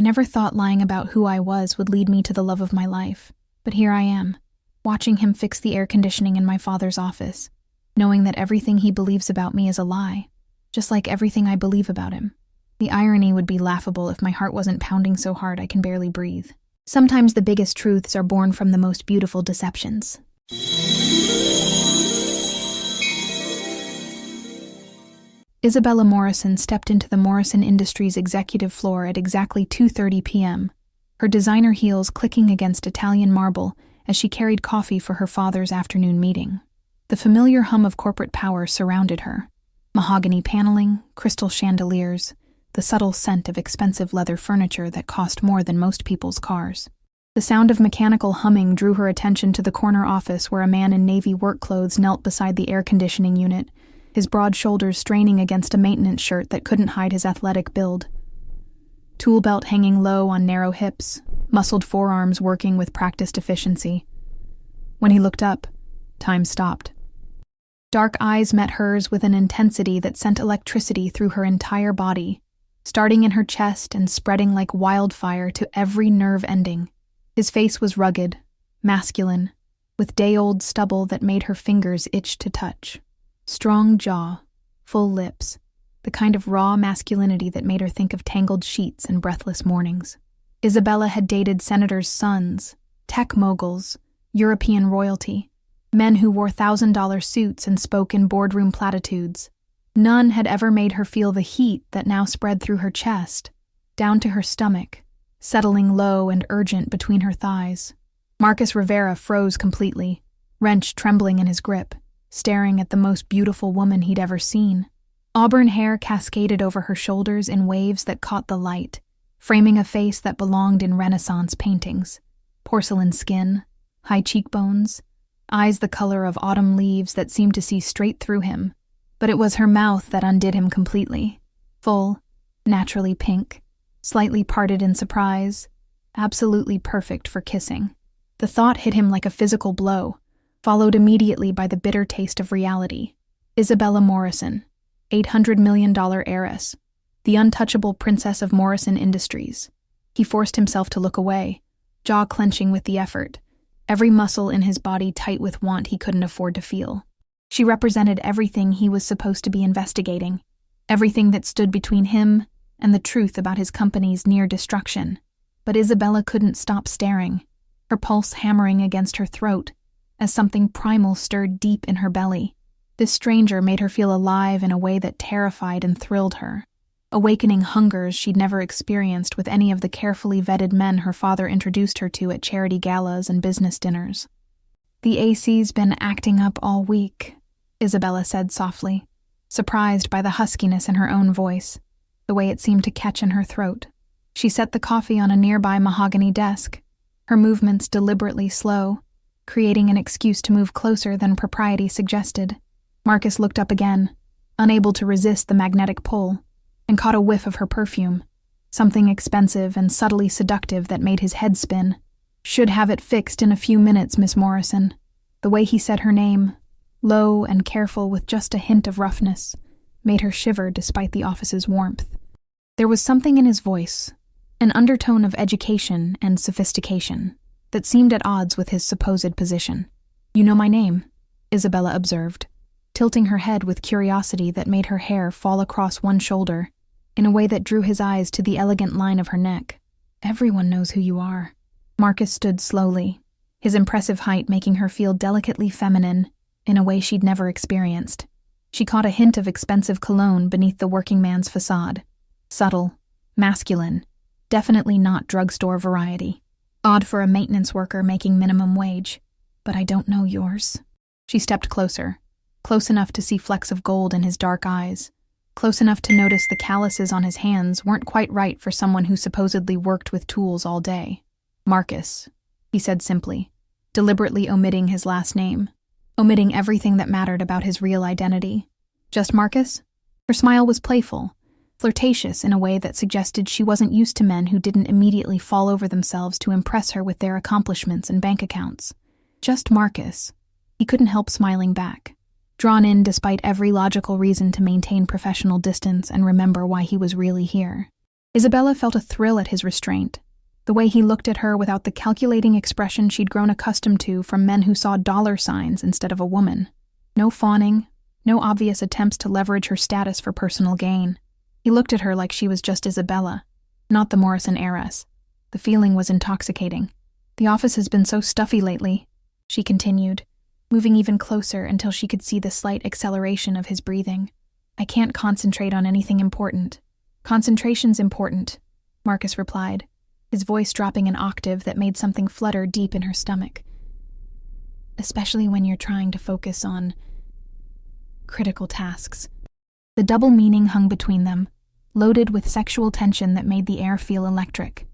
never thought lying about who I was would lead me to the love of my life, but here I am, watching him fix the air conditioning in my father's office, knowing that everything he believes about me is a lie, just like everything I believe about him. The irony would be laughable if my heart wasn't pounding so hard I can barely breathe. Sometimes the biggest truths are born from the most beautiful deceptions. Isabella Morrison stepped into the Morrison Industries executive floor at exactly 2:30 p.m., her designer heels clicking against Italian marble as she carried coffee for her father's afternoon meeting. The familiar hum of corporate power surrounded her. Mahogany paneling, crystal chandeliers, the subtle scent of expensive leather furniture that cost more than most people's cars. The sound of mechanical humming drew her attention to the corner office where a man in navy work clothes knelt beside the air conditioning unit, his broad shoulders straining against a maintenance shirt that couldn't hide his athletic build. Tool belt hanging low on narrow hips, muscled forearms working with practiced efficiency. When he looked up, time stopped. Dark eyes met hers with an intensity that sent electricity through her entire body, starting in her chest and spreading like wildfire to every nerve ending. His face was rugged, masculine, with day-old stubble that made her fingers itch to touch. Strong jaw, full lips, the kind of raw masculinity that made her think of tangled sheets and breathless mornings. Isabella had dated senators' sons, tech moguls, European royalty, men who wore $1,000 suits and spoke in boardroom platitudes. None had ever made her feel the heat that now spread through her chest, down to her stomach, settling low and urgent between her thighs. Marcus Rivera froze completely, wrench trembling in his grip, staring at the most beautiful woman he'd ever seen. Auburn hair cascaded over her shoulders in waves that caught the light, framing a face that belonged in Renaissance paintings. Porcelain skin, high cheekbones, eyes the color of autumn leaves that seemed to see straight through him. But it was her mouth that undid him completely. Full, naturally pink, slightly parted in surprise, absolutely perfect for kissing. The thought hit him like a physical blow, followed immediately by the bitter taste of reality. Isabella Morrison, $800 million heiress, the untouchable princess of Morrison Industries. He forced himself to look away, jaw clenching with the effort, every muscle in his body tight with want he couldn't afford to feel. She represented everything he was supposed to be investigating, everything that stood between him and the truth about his company's near destruction. But Isabella couldn't stop staring, her pulse hammering against her throat, as something primal stirred deep in her belly. This stranger made her feel alive in a way that terrified and thrilled her, awakening hungers she'd never experienced with any of the carefully vetted men her father introduced her to at charity galas and business dinners. "The AC's been acting up all week," Isabella said softly, surprised by the huskiness in her own voice, the way it seemed to catch in her throat. She set the coffee on a nearby mahogany desk, her movements deliberately slow, creating an excuse to move closer than propriety suggested. Marcus looked up again, unable to resist the magnetic pull, and caught a whiff of her perfume, something expensive and subtly seductive that made his head spin. "Should have it fixed in a few minutes, Miss Morrison." The way he said her name, low and careful with just a hint of roughness, made her shiver despite the office's warmth. There was something in his voice, an undertone of education and sophistication, that seemed at odds with his supposed position. "You know my name," Isabella observed, tilting her head with curiosity that made her hair fall across one shoulder, in a way that drew his eyes to the elegant line of her neck. "Everyone knows who you are." Marcus stood slowly, his impressive height making her feel delicately feminine in a way she'd never experienced. She caught a hint of expensive cologne beneath the working man's facade. Subtle, masculine, definitely not drugstore variety. Odd for a maintenance worker making minimum wage. "But I don't know yours." She stepped closer, close enough to see flecks of gold in his dark eyes, close enough to notice the calluses on his hands weren't quite right for someone who supposedly worked with tools all day. "Marcus," he said simply, deliberately omitting his last name, omitting everything that mattered about his real identity. "Just Marcus?" Her smile was playful, flirtatious in a way that suggested she wasn't used to men who didn't immediately fall over themselves to impress her with their accomplishments and bank accounts. "Just Marcus." He couldn't help smiling back, drawn in despite every logical reason to maintain professional distance and remember why he was really here. Isabella felt a thrill at his restraint, the way he looked at her without the calculating expression she'd grown accustomed to from men who saw dollar signs instead of a woman. No fawning, no obvious attempts to leverage her status for personal gain. He looked at her like she was just Isabella, not the Morrison heiress. The feeling was intoxicating. "The office has been so stuffy lately," she continued, moving even closer until she could see the slight acceleration of his breathing. "I can't concentrate on anything important." "Concentration's important," Marcus replied, his voice dropping an octave that made something flutter deep in her stomach. "Especially when you're trying to focus on critical tasks." The double meaning hung between them, loaded with sexual tension that made the air feel electric.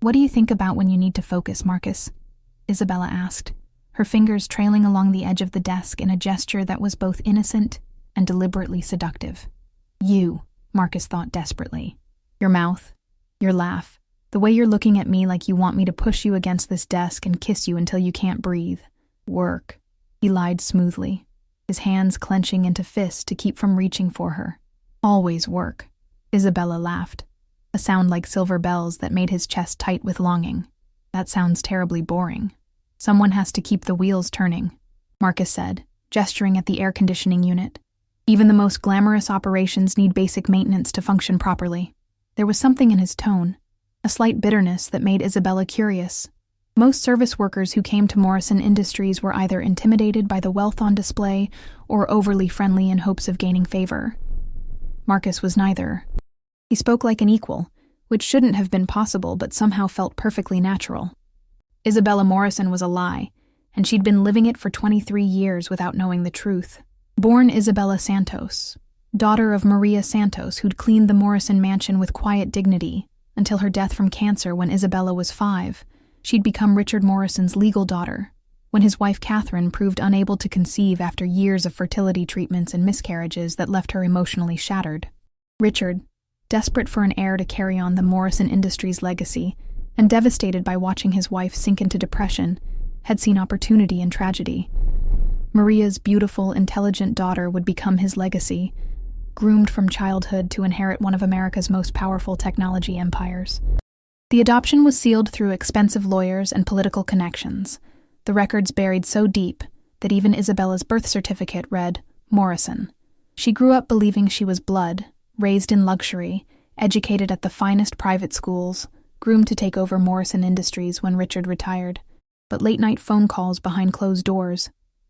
"What do you think about when you need to focus, Marcus?" Isabella asked, her fingers trailing along the edge of the desk in a gesture that was both innocent and deliberately seductive. "You," Marcus thought desperately. "Your mouth, your laugh, the way you're looking at me like you want me to push you against this desk and kiss you until you can't breathe. Work," he lied smoothly, his hands clenching into fists to keep from reaching for her. "Always work," Isabella laughed, a sound like silver bells that made his chest tight with longing. "That sounds terribly boring." "Someone has to keep the wheels turning," Marcus said, gesturing at the air conditioning unit. "Even the most glamorous operations need basic maintenance to function properly." There was something in his tone, a slight bitterness that made Isabella curious. Most service workers who came to Morrison Industries were either intimidated by the wealth on display or overly friendly in hopes of gaining favor. Marcus was neither. He spoke like an equal, which shouldn't have been possible but somehow felt perfectly natural. Isabella Morrison was a lie, and she'd been living it for 23 years without knowing the truth. Born Isabella Santos, daughter of Maria Santos, who'd cleaned the Morrison mansion with quiet dignity until her death from cancer when Isabella was 5, she'd become Richard Morrison's legal daughter when his wife Catherine proved unable to conceive after years of fertility treatments and miscarriages that left her emotionally shattered. Richard, desperate for an heir to carry on the Morrison Industries legacy, and devastated by watching his wife sink into depression, had seen opportunity in tragedy. Maria's beautiful, intelligent daughter would become his legacy, groomed from childhood to inherit one of America's most powerful technology empires. The adoption was sealed through expensive lawyers and political connections, the records buried so deep that even Isabella's birth certificate read Morrison. She grew up believing she was blood, raised in luxury, educated at the finest private schools, groomed to take over Morrison Industries when Richard retired. But late-night phone calls behind closed doors,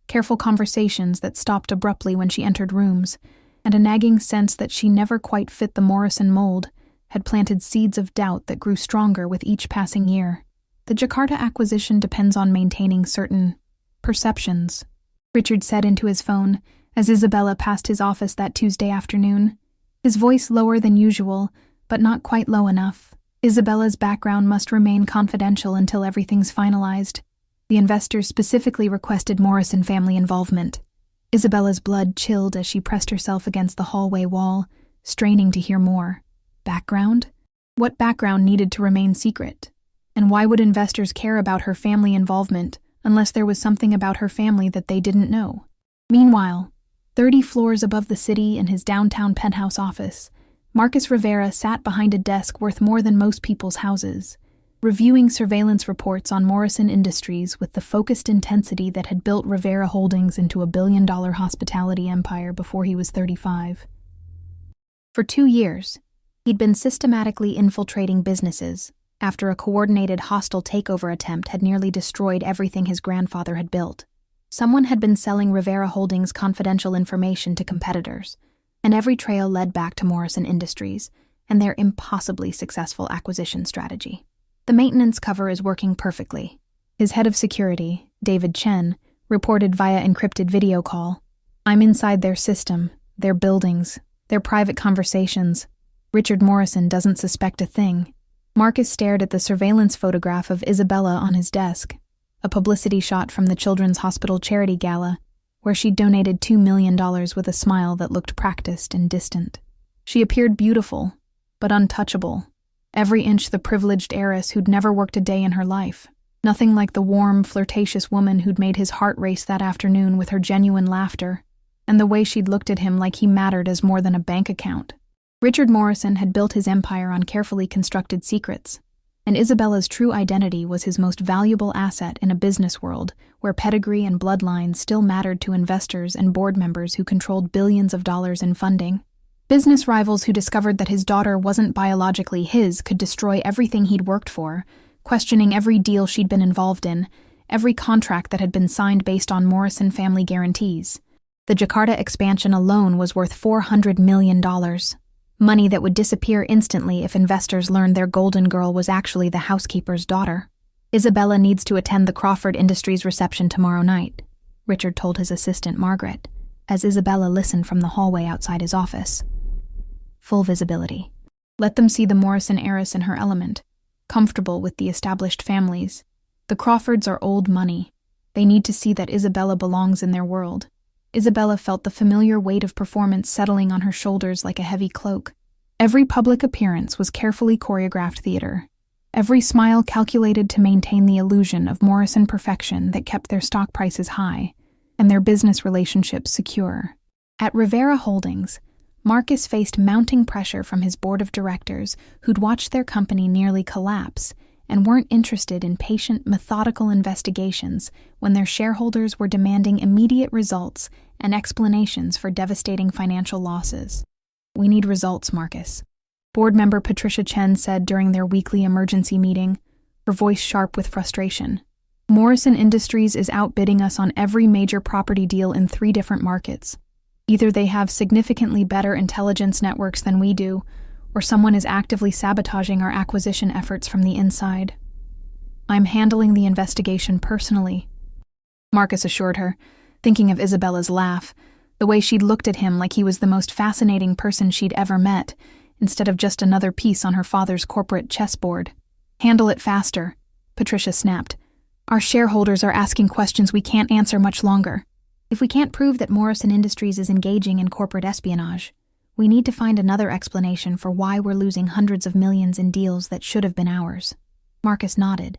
careful conversations that stopped abruptly when she entered rooms, and a nagging sense that she never quite fit the Morrison mold had planted seeds of doubt that grew stronger with each passing year. "The Jakarta acquisition depends on maintaining certain perceptions," Richard said into his phone as Isabella passed his office that Tuesday afternoon, his voice lower than usual, but not quite low enough. "Isabella's background must remain confidential until everything's finalized. The investors specifically requested Morrison family involvement." Isabella's blood chilled as she pressed herself against the hallway wall, straining to hear more. Background? What background needed to remain secret? And why would investors care about her family involvement unless there was something about her family that they didn't know? Meanwhile, 30 floors above the city in his downtown penthouse office, Marcus Rivera sat behind a desk worth more than most people's houses, reviewing surveillance reports on Morrison Industries with the focused intensity that had built Rivera Holdings into a billion-dollar hospitality empire before he was 35. For 2 years, he'd been systematically infiltrating businesses after a coordinated hostile takeover attempt had nearly destroyed everything his grandfather had built. Someone had been selling Rivera Holdings' confidential information to competitors, and every trail led back to Morrison Industries and their impossibly successful acquisition strategy. The maintenance cover is working perfectly. His head of security, David Chen, reported via encrypted video call. "I'm inside their system, their buildings, their private conversations. Richard Morrison doesn't suspect a thing." Marcus stared at the surveillance photograph of Isabella on his desk, a publicity shot from the Children's Hospital Charity Gala, where she'd donated $2 million with a smile that looked practiced and distant. She appeared beautiful, but untouchable, every inch the privileged heiress who'd never worked a day in her life. Nothing like the warm, flirtatious woman who'd made his heart race that afternoon with her genuine laughter, and the way she'd looked at him like he mattered as more than a bank account. Richard Morrison had built his empire on carefully constructed secrets, and Isabella's true identity was his most valuable asset in a business world where pedigree and bloodlines still mattered to investors and board members who controlled billions of dollars in funding. Business rivals who discovered that his daughter wasn't biologically his could destroy everything he'd worked for, questioning every deal she'd been involved in, every contract that had been signed based on Morrison family guarantees. The Jakarta expansion alone was worth $400 million. Money that would disappear instantly if investors learned their golden girl was actually the housekeeper's daughter. Isabella needs to attend the Crawford Industries reception tomorrow night, Richard told his assistant Margaret, as Isabella listened from the hallway outside his office. Full visibility. Let them see the Morrison heiress in her element, comfortable with the established families. The Crawfords are old money. They need to see that Isabella belongs in their world. Isabella felt the familiar weight of performance settling on her shoulders like a heavy cloak. Every public appearance was carefully choreographed theater. Every smile calculated to maintain the illusion of Morrison perfection that kept their stock prices high and their business relationships secure. At Rivera Holdings, Marcus faced mounting pressure from his board of directors who'd watched their company nearly collapse and weren't interested in patient, methodical investigations when their shareholders were demanding immediate results and explanations for devastating financial losses. "We need results, Marcus," board member Patricia Chen said during their weekly emergency meeting, her voice sharp with frustration. "Morrison Industries is outbidding us on every major property deal in 3 different markets. Either they have significantly better intelligence networks than we do, or someone is actively sabotaging our acquisition efforts from the inside. I'm handling the investigation personally," Marcus assured her, thinking of Isabella's laugh, the way she'd looked at him like he was the most fascinating person she'd ever met, instead of just another piece on her father's corporate chessboard. "Handle it faster," Patricia snapped. "Our shareholders are asking questions we can't answer much longer. If we can't prove that Morrison Industries is engaging in corporate espionage, we need to find another explanation for why we're losing hundreds of millions in deals that should have been ours." Marcus nodded,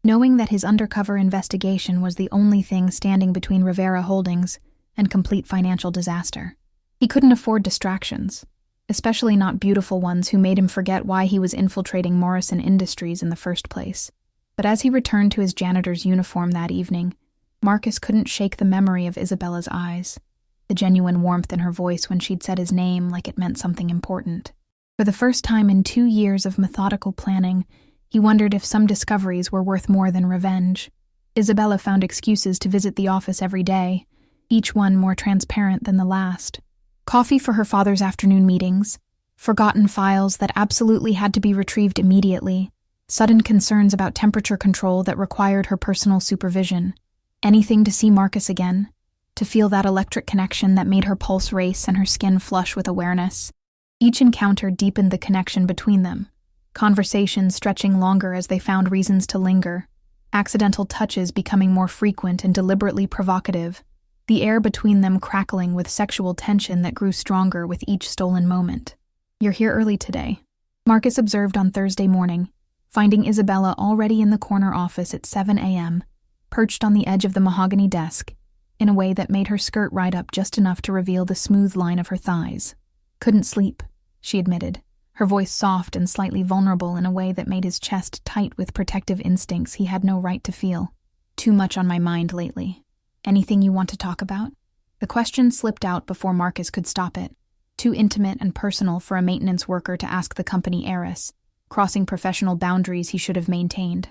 knowing that his undercover investigation was the only thing standing between Rivera Holdings and complete financial disaster. He couldn't afford distractions, especially not beautiful ones who made him forget why he was infiltrating Morrison Industries in the first place. But as he returned to his janitor's uniform that evening, Marcus couldn't shake the memory of Isabella's eyes, the genuine warmth in her voice when she'd said his name like it meant something important. For the first time in 2 years of methodical planning, he wondered if some discoveries were worth more than revenge. Isabella found excuses to visit the office every day, each one more transparent than the last. Coffee for her father's afternoon meetings, forgotten files that absolutely had to be retrieved immediately, sudden concerns about temperature control that required her personal supervision. Anything to see Marcus again, to feel that electric connection that made her pulse race and her skin flush with awareness. Each encounter deepened the connection between them, conversations stretching longer as they found reasons to linger, accidental touches becoming more frequent and deliberately provocative, the air between them crackling with sexual tension that grew stronger with each stolen moment. "You're here early today," Marcus observed on Thursday morning, finding Isabella already in the corner office at 7 a.m., perched on the edge of the mahogany desk, in a way that made her skirt ride up just enough to reveal the smooth line of her thighs. "Couldn't sleep," she admitted, her voice soft and slightly vulnerable in a way that made his chest tight with protective instincts he had no right to feel. "Too much on my mind lately. Anything you want to talk about?" The question slipped out before Marcus could stop it, too intimate and personal for a maintenance worker to ask the company heiress, crossing professional boundaries he should have maintained.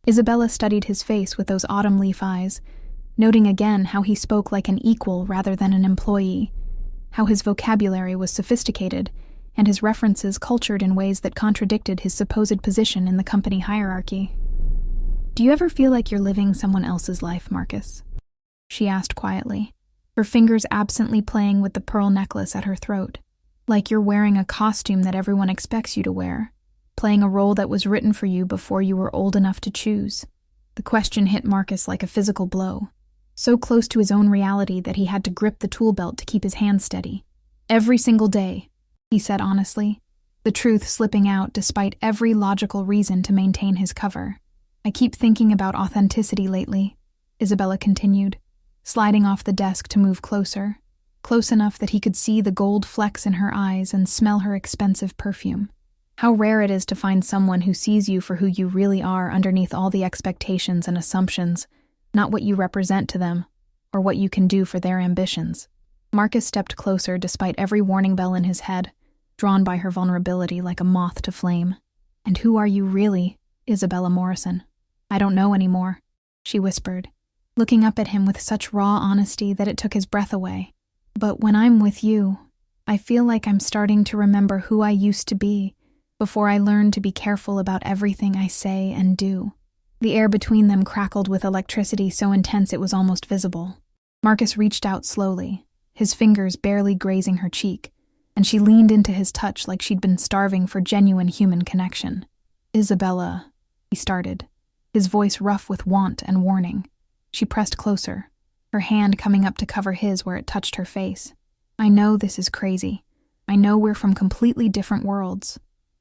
Isabella studied his face with those autumn leaf eyes, noting again how he spoke like an equal rather than an employee, how his vocabulary was sophisticated, and his references cultured in ways that contradicted his supposed position in the company hierarchy. "Do you ever feel like you're living someone else's life, Marcus?" she asked quietly, her fingers absently playing with the pearl necklace at her throat. "Like you're wearing a costume that everyone expects you to wear, playing a role that was written for you before you were old enough to choose?" The question hit Marcus like a physical blow, so close to his own reality that he had to grip the tool belt to keep his hands steady. "Every single day," he said honestly, the truth slipping out despite every logical reason to maintain his cover. "I keep thinking about authenticity lately," Isabella continued, sliding off the desk to move closer. close enough that he could see the gold flecks in her eyes and smell her expensive perfume. How rare it is to find someone who sees you for who you really are underneath all the expectations and assumptions, not what you represent to them, or what you can do for their ambitions. Marcus stepped closer despite every warning bell in his head, drawn by her vulnerability like a moth to flame. "And who are you really, Isabella Morrison?" "I don't know anymore," she whispered, looking up at him with such raw honesty that it took his breath away. "But when I'm with you, I feel like I'm starting to remember who I used to be before I learned to be careful about everything I say and do." The air between them crackled with electricity so intense it was almost visible. Marcus reached out slowly, his fingers barely grazing her cheek, and she leaned into his touch like she'd been starving for genuine human connection. "Isabella," he started, his voice rough with want and warning. She pressed closer, her hand coming up to cover his where it touched her face. "I know this is crazy. I know we're from completely different worlds."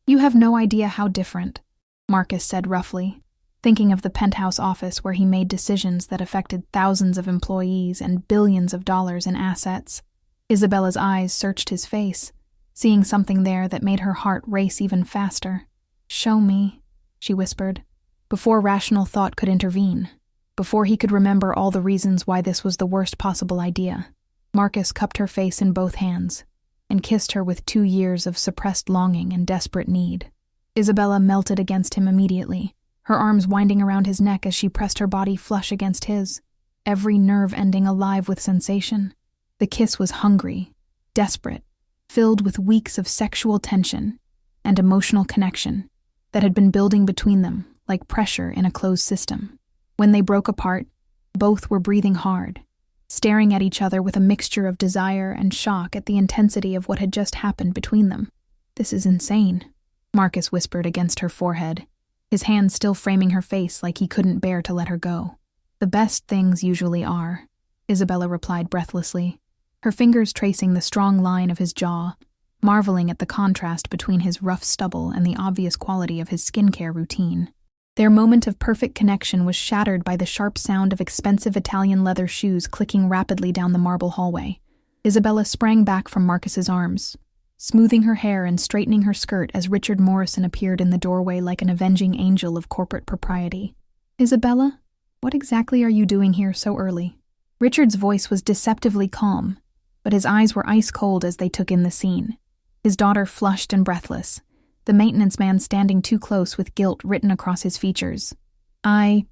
"You have no idea how different," Marcus said roughly, thinking of the penthouse office where he made decisions that affected thousands of employees and billions of dollars in assets. Isabella's eyes searched his face, seeing something there that made her heart race even faster. "Show me," she whispered, before rational thought could intervene, before he could remember all the reasons why this was the worst possible idea. Marcus cupped her face in both hands and kissed her with 2 years of suppressed longing and desperate need. Isabella melted against him immediately, her arms winding around his neck as she pressed her body flush against his, every nerve ending alive with sensation. The kiss was hungry, desperate, filled with weeks of sexual tension and emotional connection that had been building between them like pressure in a closed system. When they broke apart, both were breathing hard, staring at each other with a mixture of desire and shock at the intensity of what had just happened between them. "This is insane," Marcus whispered against her forehead, his hand still framing her face like he couldn't bear to let her go. "The best things usually are," Isabella replied breathlessly, her fingers tracing the strong line of his jaw, marveling at the contrast between his rough stubble and the obvious quality of his skincare routine. Their moment of perfect connection was shattered by the sharp sound of expensive Italian leather shoes clicking rapidly down the marble hallway. Isabella sprang back from Marcus's arms, smoothing her hair and straightening her skirt as Richard Morrison appeared in the doorway like an avenging angel of corporate propriety. "Isabella, what exactly are you doing here so early?" Richard's voice was deceptively calm, but his eyes were ice cold as they took in the scene. His daughter flushed and breathless, the maintenance man standing too close with guilt written across his features. "I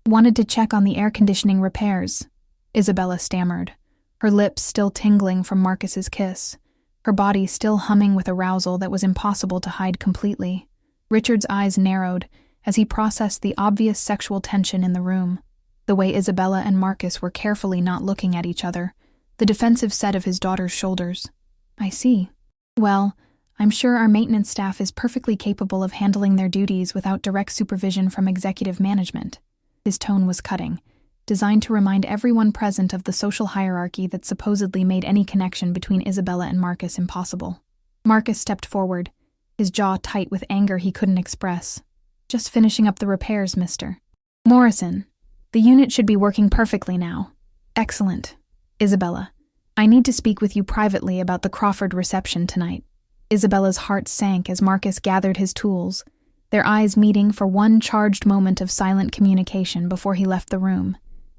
wanted to check on the air conditioning repairs," Isabella stammered, her lips still tingling from Marcus's kiss, her body still humming with arousal that was impossible to hide completely. Richard's eyes narrowed as he processed the obvious sexual tension in the room, the way Isabella and Marcus were carefully not looking at each other, the defensive set of his daughter's shoulders. "I see. Well, I'm sure our maintenance staff is perfectly capable of handling their duties without direct supervision from executive management." His tone was cutting, designed to remind everyone present of the social hierarchy that supposedly made any connection between Isabella and Marcus impossible. Marcus stepped forward, his jaw tight with anger he couldn't express. "Just finishing up the repairs, Mr. Morrison. The unit should be working perfectly now." "Excellent. Isabella, I need to speak with you privately about the Crawford reception tonight." Isabella's heart sank as Marcus gathered his tools, their eyes meeting for one charged moment of silent communication before he left the room,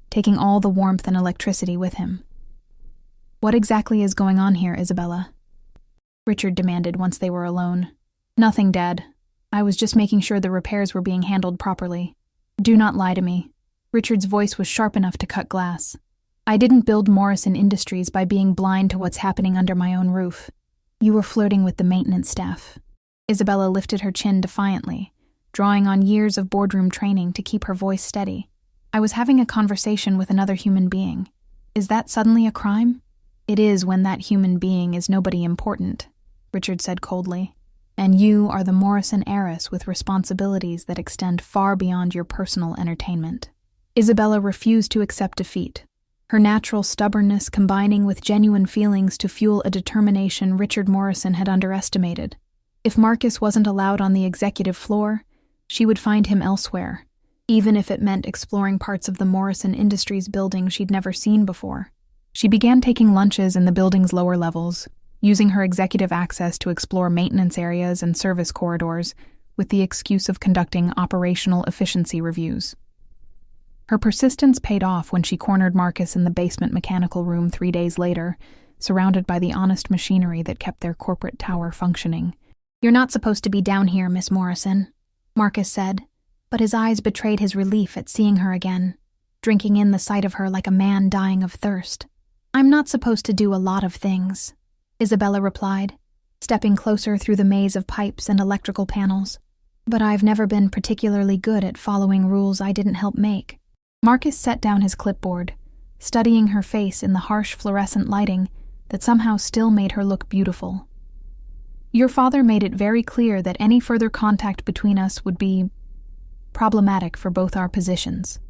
taking all the warmth and electricity with him. "What exactly is going on here, Isabella?" Richard demanded once they were alone. "Nothing, Dad. I was just making sure the repairs were being handled properly. Do not lie to me." Richard's voice was sharp enough to cut glass. "I didn't build Morrison Industries by being blind to what's happening under my own roof. You were flirting with the maintenance staff." Isabella lifted her chin defiantly, drawing on years of boardroom training to keep her voice steady. "I was having a conversation with another human being. Is that suddenly a crime?" "It is when that human being is nobody important," Richard said coldly. "And you are the Morrison heiress with responsibilities that extend far beyond your personal entertainment." Isabella refused to accept defeat, her natural stubbornness combining with genuine feelings to fuel a determination Richard Morrison had underestimated. If Marcus wasn't allowed on the executive floor, she would find him elsewhere, even if it meant exploring parts of the Morrison Industries building she'd never seen before. She began taking lunches in the building's lower levels, using her executive access to explore maintenance areas and service corridors with the excuse of conducting operational efficiency reviews. Her persistence paid off when she cornered Marcus in the basement mechanical room 3 days later, surrounded by the honest machinery that kept their corporate tower functioning. "You're not supposed to be down here, Miss Morrison," Marcus said, but his eyes betrayed his relief at seeing her again, drinking in the sight of her like a man dying of thirst. "I'm not supposed to do a lot of things," Isabella replied, stepping closer through the maze of pipes and electrical panels. "But I've never been particularly good at following rules I didn't help make." Marcus set down his clipboard, studying her face in the harsh fluorescent lighting that somehow still made her look beautiful. "Your father made it very clear that any further contact between us would be problematic for both our positions."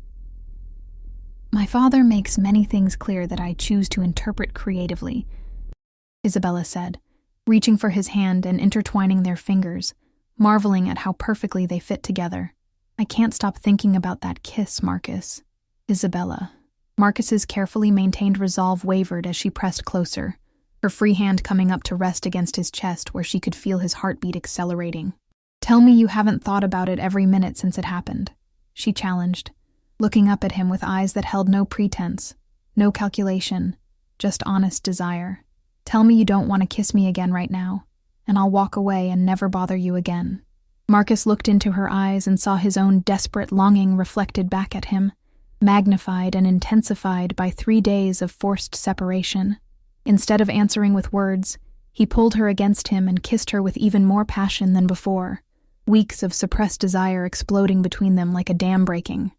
"My father makes many things clear that I choose to interpret creatively," Isabella said, reaching for his hand and intertwining their fingers, marveling at how perfectly they fit together. "I can't stop thinking about that kiss, Marcus." "Isabella." Marcus's carefully maintained resolve wavered as she pressed closer, her free hand coming up to rest against his chest where she could feel his heartbeat accelerating. "Tell me you haven't thought about it every minute since it happened," she challenged, looking up at him with eyes that held no pretense, no calculation, just honest desire. "Tell me you don't want to kiss me again right now, and I'll walk away and never bother you again." Marcus looked into her eyes and saw his own desperate longing reflected back at him, magnified and intensified by 3 days of forced separation. Instead of answering with words, he pulled her against him and kissed her with even more passion than before, weeks of suppressed desire exploding between them like a dam breaking.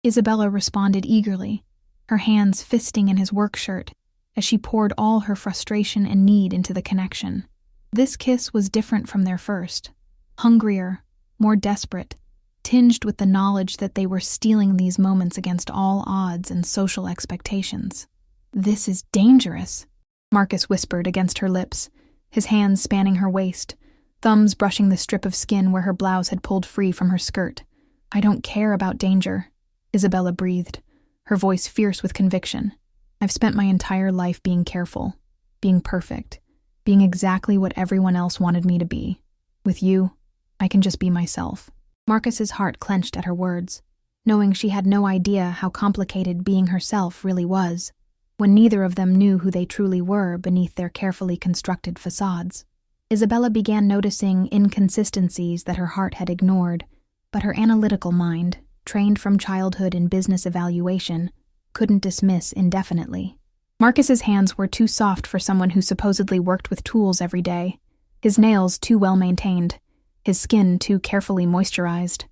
Isabella responded eagerly, her hands fisting in his work shirt as she poured all her frustration and need into the connection. This kiss was different from their first, hungrier, more desperate, tinged with the knowledge that they were stealing these moments against all odds and social expectations. "This is dangerous," Marcus whispered against her lips, his hands spanning her waist, thumbs brushing the strip of skin where her blouse had pulled free from her skirt. "I don't care about danger," Isabella breathed, her voice fierce with conviction. "I've spent my entire life being careful, being perfect, being exactly what everyone else wanted me to be. With you, I can just be myself." Marcus's heart clenched at her words, knowing she had no idea how complicated being herself really was, when neither of them knew who they truly were beneath their carefully constructed facades. Isabella began noticing inconsistencies that her heart had ignored, but her analytical mind, trained from childhood in business evaluation, couldn't dismiss indefinitely. Marcus's hands were too soft for someone who supposedly worked with tools every day, his nails too well maintained, his skin too carefully moisturized.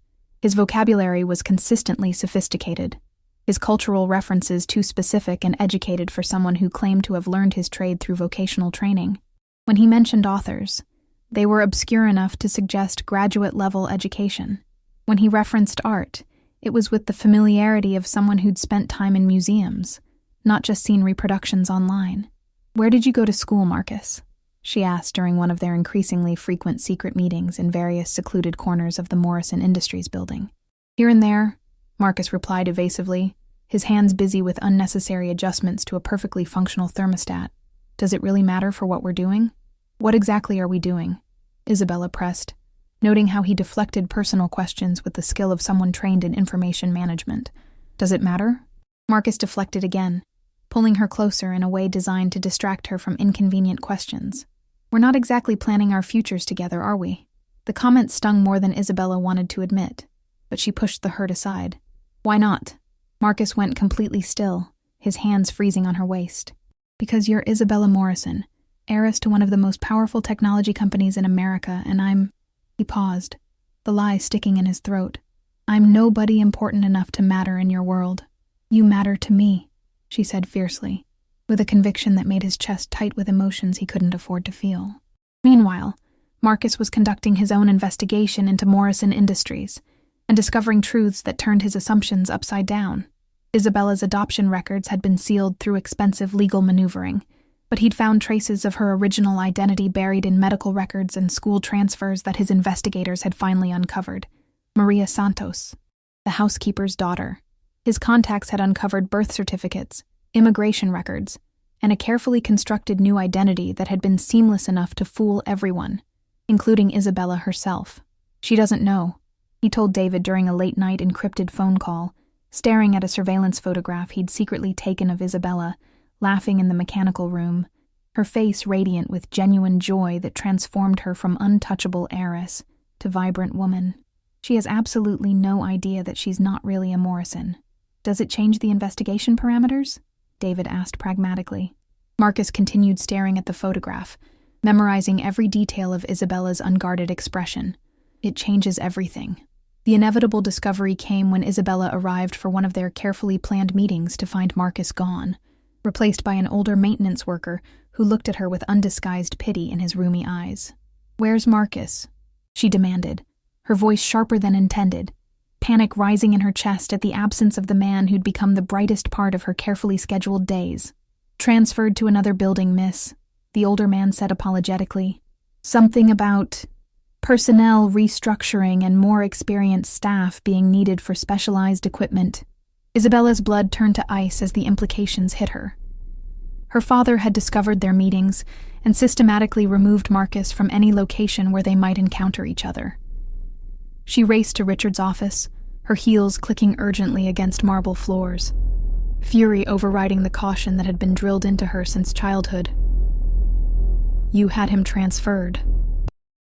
His vocabulary was consistently sophisticated, his cultural references too specific and educated for someone who claimed to have learned his trade through vocational training. When he mentioned authors, they were obscure enough to suggest graduate-level education. When he referenced art, it was with the familiarity of someone who'd spent time in museums, not just seen reproductions online. "Where did you go to school, Marcus?" she asked during one of their increasingly frequent secret meetings in various secluded corners of the Morrison Industries building. "Here and there," Marcus replied evasively, his hands busy with unnecessary adjustments to a perfectly functional thermostat. "Does it really matter for what we're doing?" "What exactly are we doing?" Isabella pressed, noting how he deflected personal questions with the skill of someone trained in information management. "Does it matter?" Marcus deflected again, pulling her closer in a way designed to distract her from inconvenient questions. "We're not exactly planning our futures together, are we?" The comment stung more than Isabella wanted to admit, but she pushed the hurt aside. "Why not?" Marcus went completely still, his hands freezing on her waist. "Because you're Isabella Morrison, heiress to one of the most powerful technology companies in America, and I'm—" He paused, the lie sticking in his throat. "I'm nobody important enough to matter in your world. You matter to me," she said fiercely, with a conviction that made his chest tight with emotions he couldn't afford to feel. Meanwhile, Marcus was conducting his own investigation into Morrison Industries and discovering truths that turned his assumptions upside down. Isabella's adoption records had been sealed through expensive legal maneuvering, but he'd found traces of her original identity buried in medical records and school transfers that his investigators had finally uncovered. Maria Santos, the housekeeper's daughter. His contacts had uncovered birth certificates, immigration records, and a carefully constructed new identity that had been seamless enough to fool everyone, including Isabella herself. She doesn't know, he told David during a late-night encrypted phone call, staring at a surveillance photograph he'd secretly taken of Isabella, laughing in the mechanical room, her face radiant with genuine joy that transformed her from untouchable heiress to vibrant woman. She has absolutely no idea that she's not really a Morrison. Does it change the investigation parameters? David asked pragmatically. Marcus continued staring at the photograph, memorizing every detail of Isabella's unguarded expression. It changes everything. The inevitable discovery came when Isabella arrived for one of their carefully planned meetings to find Marcus gone, replaced by an older maintenance worker who looked at her with undisguised pity in his rheumy eyes. "Where's Marcus?" she demanded, her voice sharper than intended, panic rising in her chest at the absence of the man who'd become the brightest part of her carefully scheduled days. "Transferred to another building, miss," the older man said apologetically. "Something about personnel restructuring and more experienced staff being needed for specialized equipment." Isabella's blood turned to ice as the implications hit her. Her father had discovered their meetings and systematically removed Marcus from any location where they might encounter each other. She raced to Richard's office, her heels clicking urgently against marble floors, fury overriding the caution that had been drilled into her since childhood. "You had him transferred,"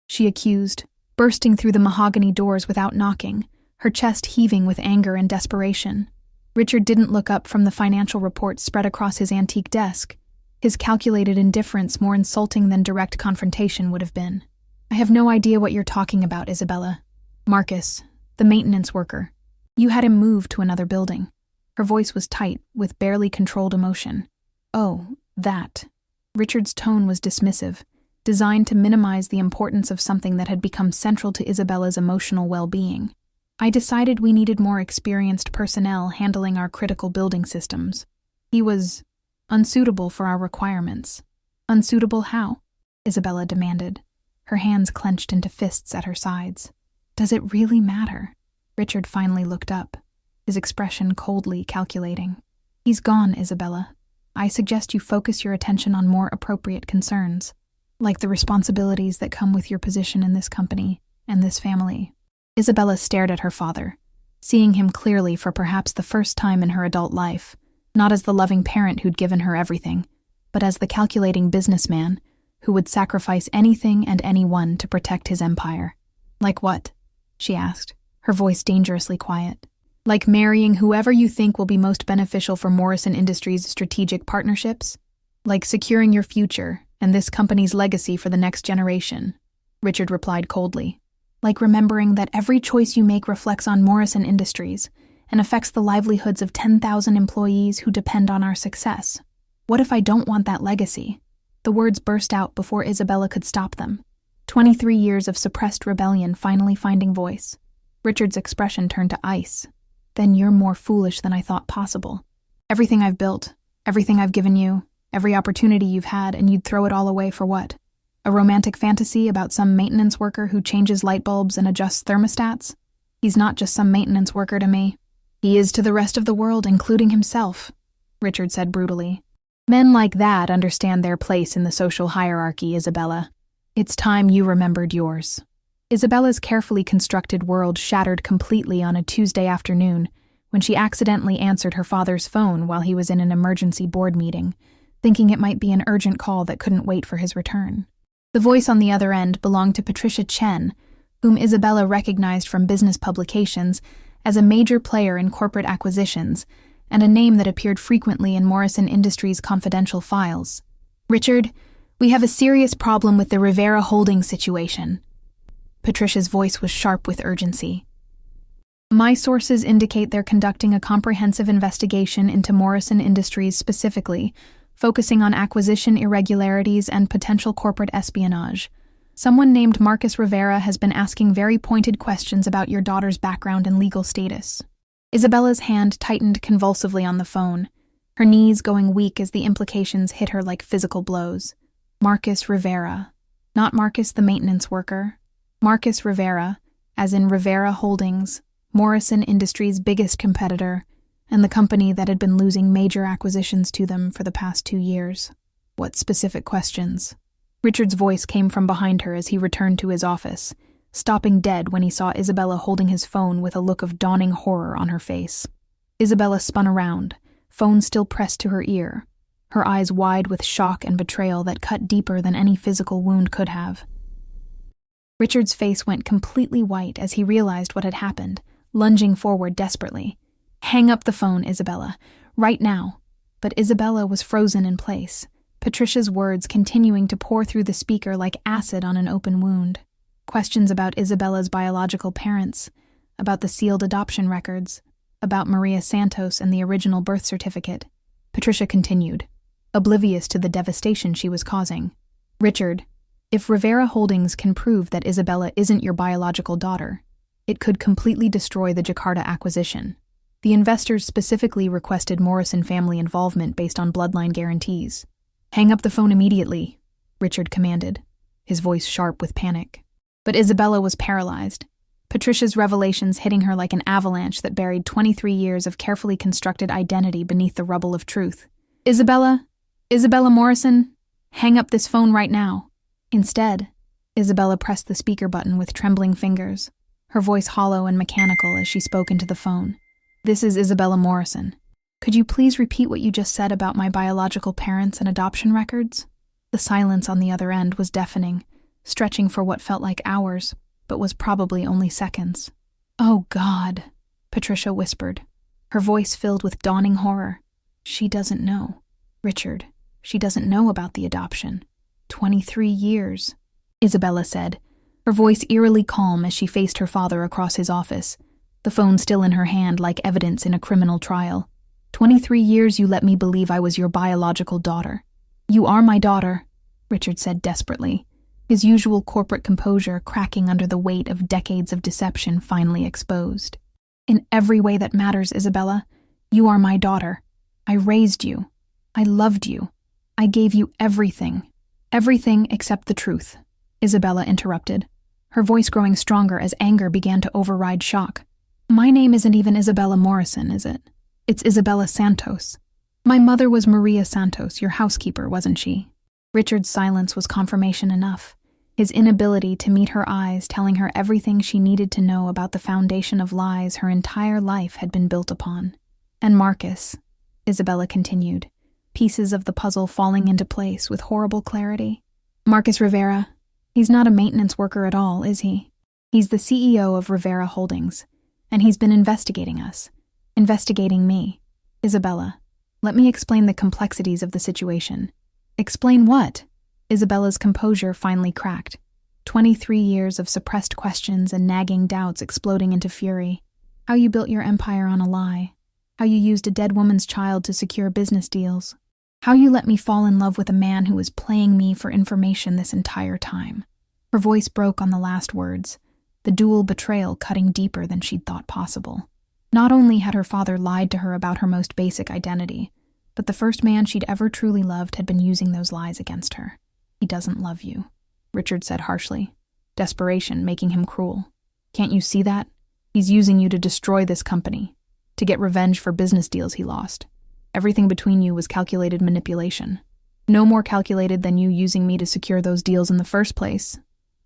she accused, bursting through the mahogany doors without knocking, her chest heaving with anger and desperation. Richard didn't look up from the financial reports spread across his antique desk, his calculated indifference more insulting than direct confrontation would have been. "I have no idea what you're talking about, Isabella. Marcus, the maintenance worker. You had him moved to another building." Her voice was tight, with barely controlled emotion. "Oh, that." Richard's tone was dismissive, designed to minimize the importance of something that had become central to Isabella's emotional well-being. "I decided we needed more experienced personnel handling our critical building systems. He was unsuitable for our requirements." "Unsuitable how?" Isabella demanded, her hands clenched into fists at her sides. "Does it really matter?" Richard finally looked up, his expression coldly calculating. "He's gone, Isabella. I suggest you focus your attention on more appropriate concerns, like the responsibilities that come with your position in this company and this family." Isabella stared at her father, seeing him clearly for perhaps the first time in her adult life, not as the loving parent who'd given her everything, but as the calculating businessman who would sacrifice anything and anyone to protect his empire. "Like what?" she asked, her voice dangerously quiet. "Like marrying whoever you think will be most beneficial for Morrison Industries' strategic partnerships? Like securing your future and this company's legacy for the next generation?" Richard replied coldly. "Like remembering that every choice you make reflects on Morrison Industries and affects the livelihoods of 10,000 employees who depend on our success. What if I don't want that legacy?" The words burst out before Isabella could stop them. 23 years of suppressed rebellion finally finding voice. Richard's expression turned to ice. "Then you're more foolish than I thought possible. Everything I've built, everything I've given you, every opportunity you've had, and you'd throw it all away for what? A romantic fantasy about some maintenance worker who changes light bulbs and adjusts thermostats? He's not just some maintenance worker to me. He is to the rest of the world, including himself," Richard said brutally. "Men like that understand their place in the social hierarchy, Isabella. It's time you remembered yours." Isabella's carefully constructed world shattered completely on a Tuesday afternoon when she accidentally answered her father's phone while he was in an emergency board meeting, thinking it might be an urgent call that couldn't wait for his return. The voice on the other end belonged to Patricia Chen, whom Isabella recognized from business publications as a major player in corporate acquisitions and a name that appeared frequently in Morrison Industries' confidential files. "Richard, we have a serious problem with the Rivera Holdings situation." Patricia's voice was sharp with urgency. "My sources indicate they're conducting a comprehensive investigation into Morrison Industries specifically, focusing on acquisition irregularities and potential corporate espionage. Someone named Marcus Rivera has been asking very pointed questions about your daughter's background and legal status." Isabella's hand tightened convulsively on the phone, her knees going weak as the implications hit her like physical blows. Marcus Rivera. Not Marcus the maintenance worker. Marcus Rivera, as in Rivera Holdings, Morrison Industries' biggest competitor, and the company that had been losing major acquisitions to them for the past 2 years. What specific questions? Richard's voice came from behind her as he returned to his office, stopping dead when he saw Isabella holding his phone with a look of dawning horror on her face. Isabella spun around, phone still pressed to her ear, her eyes wide with shock and betrayal that cut deeper than any physical wound could have. Richard's face went completely white as he realized what had happened, lunging forward desperately. "Hang up the phone, Isabella. Right now." But Isabella was frozen in place, Patricia's words continuing to pour through the speaker like acid on an open wound. Questions about Isabella's biological parents, about the sealed adoption records, about Maria Santos and the original birth certificate. Patricia continued, oblivious to the devastation she was causing. "Richard, if Rivera Holdings can prove that Isabella isn't your biological daughter, it could completely destroy the Jakarta acquisition. The investors specifically requested Morrison family involvement based on bloodline guarantees." "Hang up the phone immediately," Richard commanded, his voice sharp with panic. But Isabella was paralyzed, Patricia's revelations hitting her like an avalanche that buried 23 years of carefully constructed identity beneath the rubble of truth. Isabella Morrison, hang up this phone right now." Instead, Isabella pressed the speaker button with trembling fingers, her voice hollow and mechanical as she spoke into the phone. "This is Isabella Morrison. Could you please repeat what you just said about my biological parents and adoption records?" The silence on the other end was deafening, stretching for what felt like hours, but was probably only seconds. "Oh, God," Patricia whispered, her voice filled with dawning horror. "She doesn't know. Richard, she doesn't know about the adoption. 23 years, Isabella said, her voice eerily calm as she faced her father across his office, the phone still in her hand like evidence in a criminal trial. 23 years you let me believe I was your biological daughter." "You are my daughter," Richard said desperately, his usual corporate composure cracking under the weight of decades of deception finally exposed. "In every way that matters, Isabella, you are my daughter. I raised you. I loved you. I gave you everything. Everything except the truth," Isabella interrupted, her voice growing stronger as anger began to override shock. "My name isn't even Isabella Morrison, is it? It's Isabella Santos. My mother was Maria Santos, your housekeeper, wasn't she?" Richard's silence was confirmation enough, his inability to meet her eyes telling her everything she needed to know about the foundation of lies her entire life had been built upon. "And Marcus," Isabella continued, pieces of the puzzle falling into place with horrible clarity. "Marcus Rivera, he's not a maintenance worker at all, is he? He's the CEO of Rivera Holdings, and he's been investigating us. Investigating me. Isabella, let me explain the complexities of the situation." "Explain what?" Isabella's composure finally cracked, 23 years of suppressed questions and nagging doubts exploding into fury. "How you built your empire on a lie. How you used a dead woman's child to secure business deals. How you let me fall in love with a man who was playing me for information this entire time." Her voice broke on the last words, the dual betrayal cutting deeper than she'd thought possible. Not only had her father lied to her about her most basic identity, but the first man she'd ever truly loved had been using those lies against her. "He doesn't love you," Richard said harshly, desperation making him cruel. "Can't you see that? He's using you to destroy this company, to get revenge for business deals he lost. Everything between you was calculated manipulation. No more calculated than you using me to secure those deals in the first place."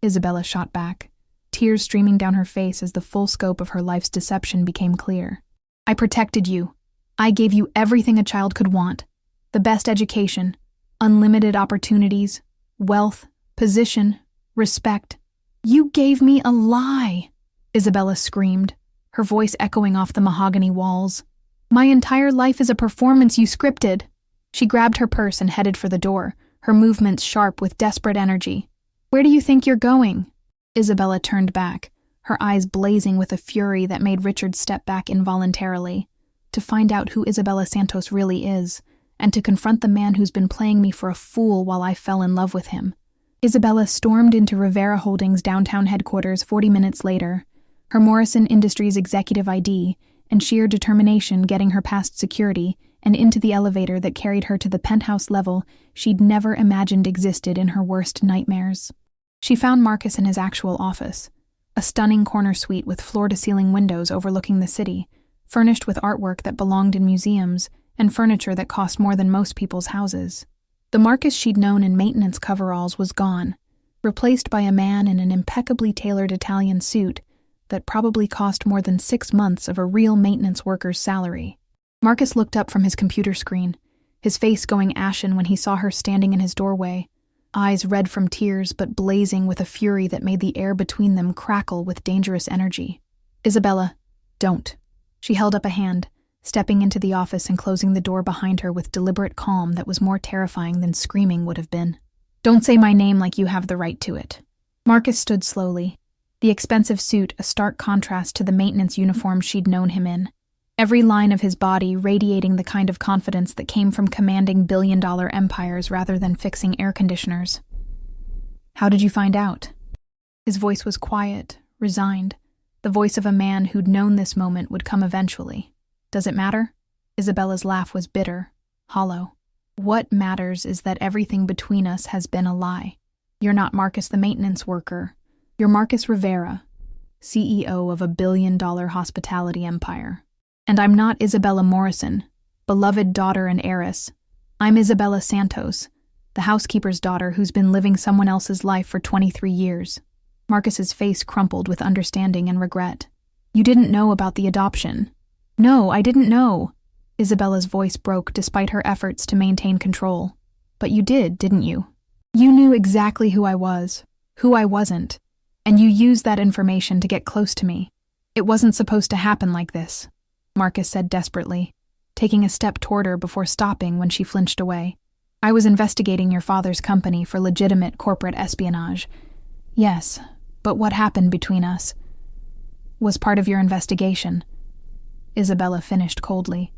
Isabella shot back, tears streaming down her face as the full scope of her life's deception became clear. "I protected you. I gave you everything a child could want. The best education, unlimited opportunities, wealth, position, respect. You gave me a lie," Isabella screamed, her voice echoing off the mahogany walls. "My entire life is a performance you scripted." She grabbed her purse and headed for the door, her movements sharp with desperate energy. "Where do you think you're going?" Isabella turned back, her eyes blazing with a fury that made Richard step back involuntarily, to find out who Isabella Santos really is, and to confront the man who's been playing me for a fool while I fell in love with him. Isabella stormed into Rivera Holdings' downtown headquarters 40 minutes later, her Morrison Industries executive ID and sheer determination getting her past security and into the elevator that carried her to the penthouse level she'd never imagined existed in her worst nightmares. She found Marcus in his actual office, a stunning corner suite with floor-to-ceiling windows overlooking the city, furnished with artwork that belonged in museums and furniture that cost more than most people's houses. The Marcus she'd known in maintenance coveralls was gone, replaced by a man in an impeccably tailored Italian suit that probably cost more than 6 months of a real maintenance worker's salary. Marcus looked up from his computer screen, his face going ashen when he saw her standing in his doorway, eyes red from tears but blazing with a fury that made the air between them crackle with dangerous energy. "Isabella, don't." She held up a hand, stepping into the office and closing the door behind her with deliberate calm that was more terrifying than screaming would have been. "Don't say my name like you have the right to it." Marcus stood slowly, the expensive suit a stark contrast to the maintenance uniform she'd known him in, every line of his body radiating the kind of confidence that came from commanding billion-dollar empires rather than fixing air conditioners. "How did you find out?" His voice was quiet, resigned, the voice of a man who'd known this moment would come eventually. "Does it matter?" Isabella's laugh was bitter, hollow. "What matters is that everything between us has been a lie. You're not Marcus the maintenance worker. You're Marcus Rivera, CEO of a billion-dollar hospitality empire. And I'm not Isabella Morrison, beloved daughter and heiress. I'm Isabella Santos, the housekeeper's daughter who's been living someone else's life for 23 years. Marcus's face crumpled with understanding and regret. "You didn't know about the adoption." "No, I didn't know." Isabella's voice broke despite her efforts to maintain control. "But you did, didn't you? You knew exactly who I was, who I wasn't, and you used that information to get close to me. It wasn't supposed to happen like this," Marcus said desperately, taking a step toward her before stopping when she flinched away. "I was investigating your father's company for legitimate corporate espionage. Yes, but what happened between us was part of your investigation," Isabella finished coldly.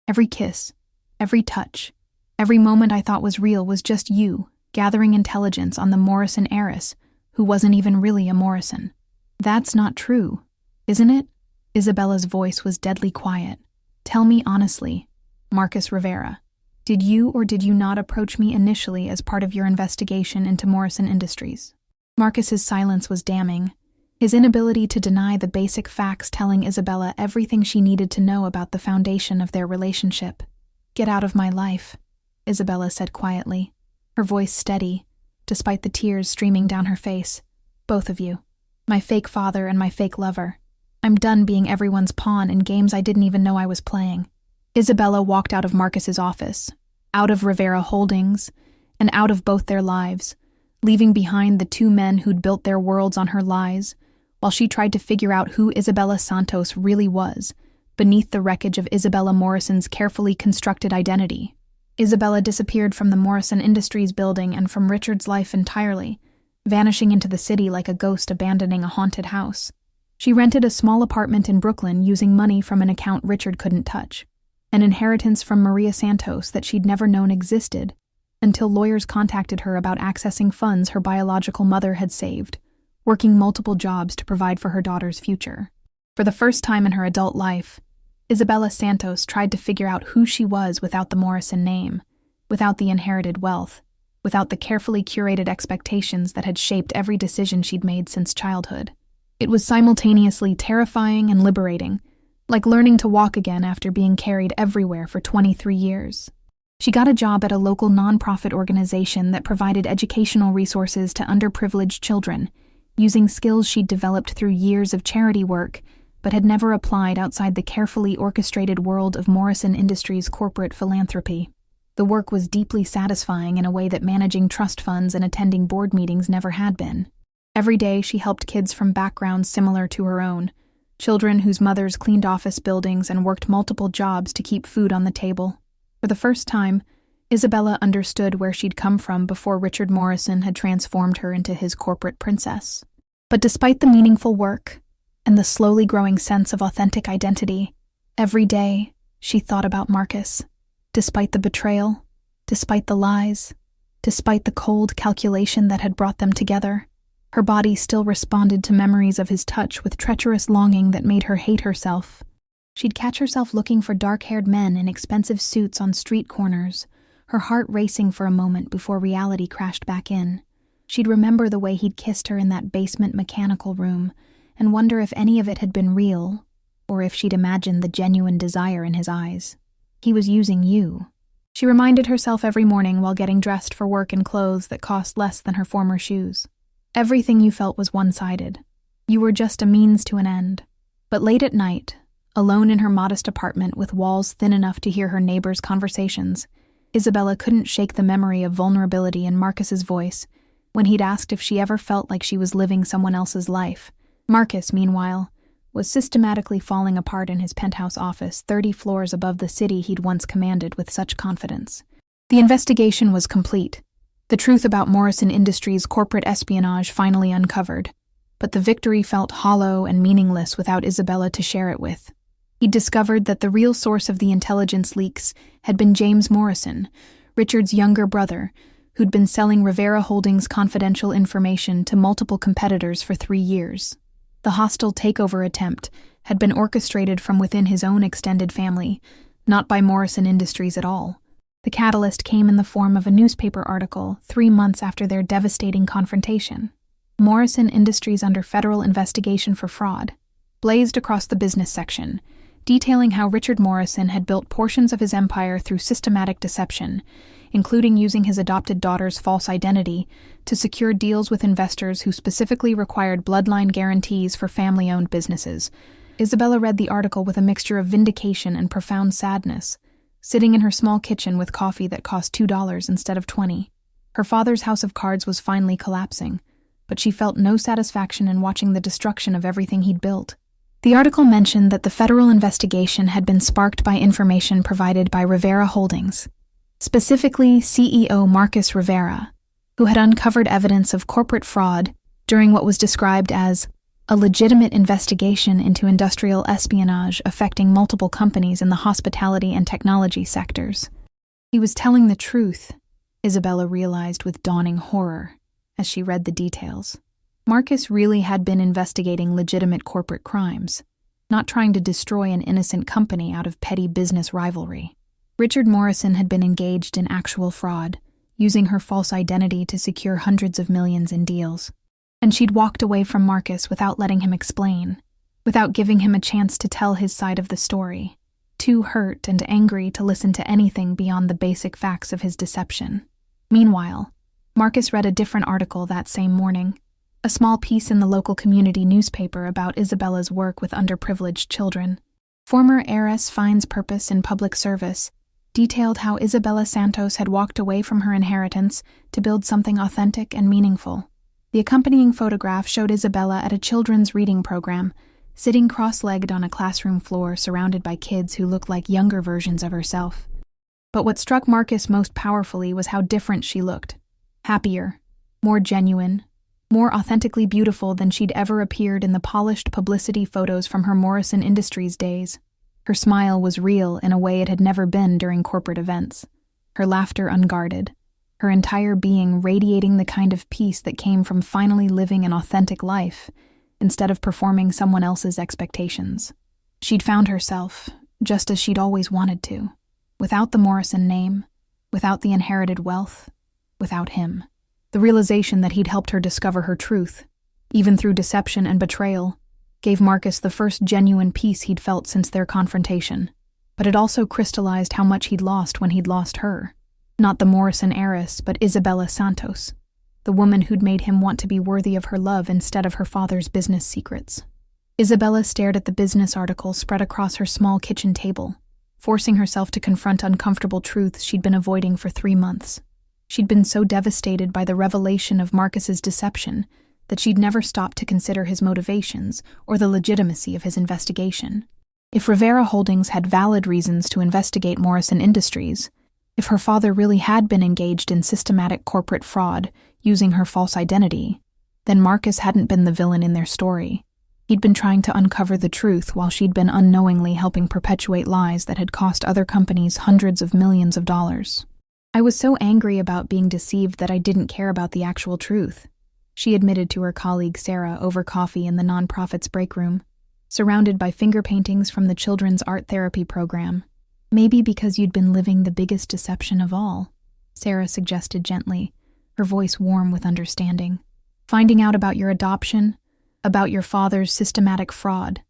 "Every kiss, every touch, every moment I thought was real was just you gathering intelligence on the Morrison heiress, who wasn't even really a Morrison. That's not true, isn't it?" Isabella's voice was deadly quiet. "Tell me honestly, Marcus Rivera, did you or did you not approach me initially as part of your investigation into Morrison Industries?" Marcus's silence was damning, his inability to deny the basic facts telling Isabella everything she needed to know about the foundation of their relationship. "Get out of my life," Isabella said quietly, her voice steady, despite the tears streaming down her face. "Both of you. My fake father and my fake lover. I'm done being everyone's pawn in games I didn't even know I was playing." Isabella walked out of Marcus's office, out of Rivera Holdings, and out of both their lives, leaving behind the two men who'd built their worlds on her lies, while she tried to figure out who Isabella Santos really was, beneath the wreckage of Isabella Morrison's carefully constructed identity. Isabella disappeared from the Morrison Industries building and from Richard's life entirely, vanishing into the city like a ghost abandoning a haunted house. She rented a small apartment in Brooklyn using money from an account Richard couldn't touch, an inheritance from Maria Santos that she'd never known existed, until lawyers contacted her about accessing funds her biological mother had saved, working multiple jobs to provide for her daughter's future. For the first time in her adult life, Isabella Santos tried to figure out who she was without the Morrison name, without the inherited wealth, without the carefully curated expectations that had shaped every decision she'd made since childhood. It was simultaneously terrifying and liberating, like learning to walk again after being carried everywhere for 23 years. She got a job at a local nonprofit organization that provided educational resources to underprivileged children, using skills she'd developed through years of charity work, but had never applied outside the carefully orchestrated world of Morrison Industries' corporate philanthropy. The work was deeply satisfying in a way that managing trust funds and attending board meetings never had been. Every day she helped kids from backgrounds similar to her own, children whose mothers cleaned office buildings and worked multiple jobs to keep food on the table. For the first time, Isabella understood where she'd come from before Richard Morrison had transformed her into his corporate princess. But despite the meaningful work and the slowly growing sense of authentic identity, every day she thought about Marcus. Despite the betrayal, despite the lies, despite the cold calculation that had brought them together, her body still responded to memories of his touch with treacherous longing that made her hate herself. She'd catch herself looking for dark-haired men in expensive suits on street corners, her heart racing for a moment before reality crashed back in. She'd remember the way he'd kissed her in that basement mechanical room and wonder if any of it had been real or if she'd imagined the genuine desire in his eyes. He was using you. She reminded herself every morning while getting dressed for work in clothes that cost less than her former shoes. Everything you felt was one-sided. You were just a means to an end. But late at night, alone in her modest apartment with walls thin enough to hear her neighbors' conversations, Isabella couldn't shake the memory of vulnerability in Marcus's voice when he'd asked if she ever felt like she was living someone else's life. Marcus, meanwhile, was systematically falling apart in his penthouse office 30 floors above the city he'd once commanded with such confidence. The investigation was complete. The truth about Morrison Industries' corporate espionage finally uncovered, but the victory felt hollow and meaningless without Isabella to share it with. He'd discovered that the real source of the intelligence leaks had been James Morrison, Richard's younger brother, who'd been selling Rivera Holdings' confidential information to multiple competitors for 3 years. The hostile takeover attempt had been orchestrated from within his own extended family, not by Morrison Industries at all. The catalyst came in the form of a newspaper article 3 months after their devastating confrontation. Morrison Industries under federal investigation for fraud blazed across the business section, detailing how Richard Morrison had built portions of his empire through systematic deception, including using his adopted daughter's false identity to secure deals with investors who specifically required bloodline guarantees for family-owned businesses. Isabella read the article with a mixture of vindication and profound sadness, sitting in her small kitchen with coffee that cost $2 instead of $20. Her father's house of cards was finally collapsing, but she felt no satisfaction in watching the destruction of everything he'd built. The article mentioned that the federal investigation had been sparked by information provided by Rivera Holdings, specifically CEO Marcus Rivera, who had uncovered evidence of corporate fraud during what was described as a legitimate investigation into industrial espionage affecting multiple companies in the hospitality and technology sectors. He was telling the truth, Isabella realized with dawning horror as she read the details. Marcus really had been investigating legitimate corporate crimes, not trying to destroy an innocent company out of petty business rivalry. Richard Morrison had been engaged in actual fraud, using her false identity to secure hundreds of millions in deals. And she'd walked away from Marcus without letting him explain, without giving him a chance to tell his side of the story, too hurt and angry to listen to anything beyond the basic facts of his deception. Meanwhile, Marcus read a different article that same morning, a small piece in the local community newspaper about Isabella's work with underprivileged children. Former Heiress finds purpose in public service, detailed how Isabella Santos had walked away from her inheritance to build something authentic and meaningful. The accompanying photograph showed Isabella at a children's reading program, sitting cross-legged on a classroom floor surrounded by kids who looked like younger versions of herself. But what struck Marcus most powerfully was how different she looked. Happier, more genuine, more authentically beautiful than she'd ever appeared in the polished publicity photos from her Morrison Industries days. Her smile was real in a way it had never been during corporate events, her laughter unguarded, her entire being radiating the kind of peace that came from finally living an authentic life instead of performing someone else's expectations. She'd found herself, just as she'd always wanted to, without the Morrison name, without the inherited wealth, without him. The realization that he'd helped her discover her truth, even through deception and betrayal, gave Marcus the first genuine peace he'd felt since their confrontation. But it also crystallized how much he'd lost when he'd lost her. Not the Morrison heiress, but Isabella Santos, the woman who'd made him want to be worthy of her love instead of her father's business secrets. Isabella stared at the business article spread across her small kitchen table, forcing herself to confront uncomfortable truths she'd been avoiding for 3 months. She'd been so devastated by the revelation of Marcus's deception that she'd never stopped to consider his motivations or the legitimacy of his investigation. If Rivera Holdings had valid reasons to investigate Morrison Industries, if her father really had been engaged in systematic corporate fraud using her false identity, then Marcus hadn't been the villain in their story. He'd been trying to uncover the truth while she'd been unknowingly helping perpetuate lies that had cost other companies hundreds of millions of dollars. I was so angry about being deceived that I didn't care about the actual truth, she admitted to her colleague Sarah over coffee in the nonprofit's break room, surrounded by finger paintings from the children's art therapy program. Maybe because you'd been living the biggest deception of all, Sarah suggested gently, her voice warm with understanding. Finding out about your adoption, about your father's systematic fraud,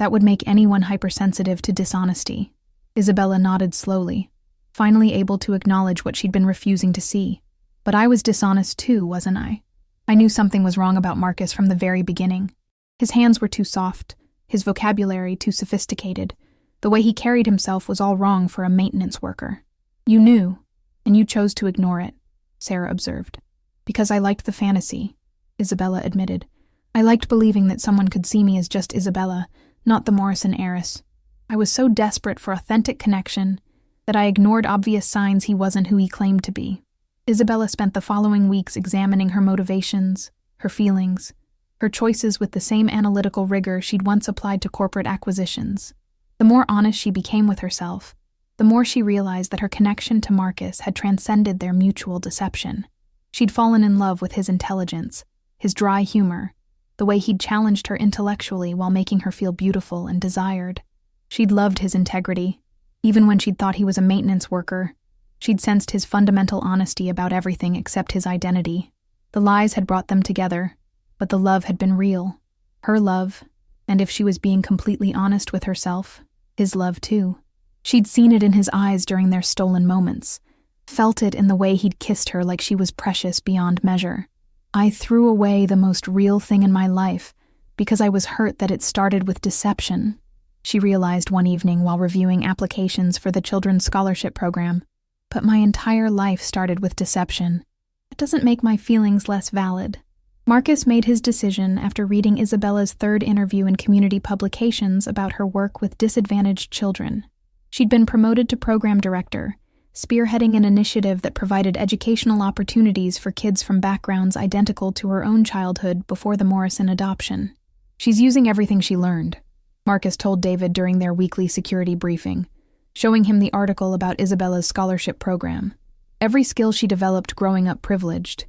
That would make anyone hypersensitive to dishonesty. Isabella nodded slowly, finally able to acknowledge what she'd been refusing to see. But I was dishonest too, wasn't I? I knew something was wrong about Marcus from the very beginning. His hands were too soft, his vocabulary too sophisticated. The way he carried himself was all wrong for a maintenance worker. You knew, and you chose to ignore it, Sarah observed. Because I liked the fantasy, Isabella admitted. I liked believing that someone could see me as just Isabella, not the Morrison heiress. I was so desperate for authentic connection that I ignored obvious signs he wasn't who he claimed to be. Isabella spent the following weeks examining her motivations, her feelings, her choices with the same analytical rigor she'd once applied to corporate acquisitions. The more honest she became with herself, the more she realized that her connection to Marcus had transcended their mutual deception. She'd fallen in love with his intelligence, his dry humor, the way he'd challenged her intellectually while making her feel beautiful and desired. She'd loved his integrity. Even when she'd thought he was a maintenance worker, she'd sensed his fundamental honesty about everything except his identity. The lies had brought them together, but the love had been real. Her love, and if she was being completely honest with herself, his love too. She'd seen it in his eyes during their stolen moments, felt it in the way he'd kissed her like she was precious beyond measure. I threw away the most real thing in my life because I was hurt that it started with deception, she realized one evening while reviewing applications for the Children's Scholarship Program. But my entire life started with deception. It doesn't make my feelings less valid. Marcus made his decision after reading Isabella's third interview in community publications about her work with disadvantaged children. She'd been promoted to program director, spearheading an initiative that provided educational opportunities for kids from backgrounds identical to her own childhood before the Morrison adoption. She's using everything she learned, Marcus told David during their weekly security briefing, showing him the article about Isabella's scholarship program. Every skill she developed growing up privileged,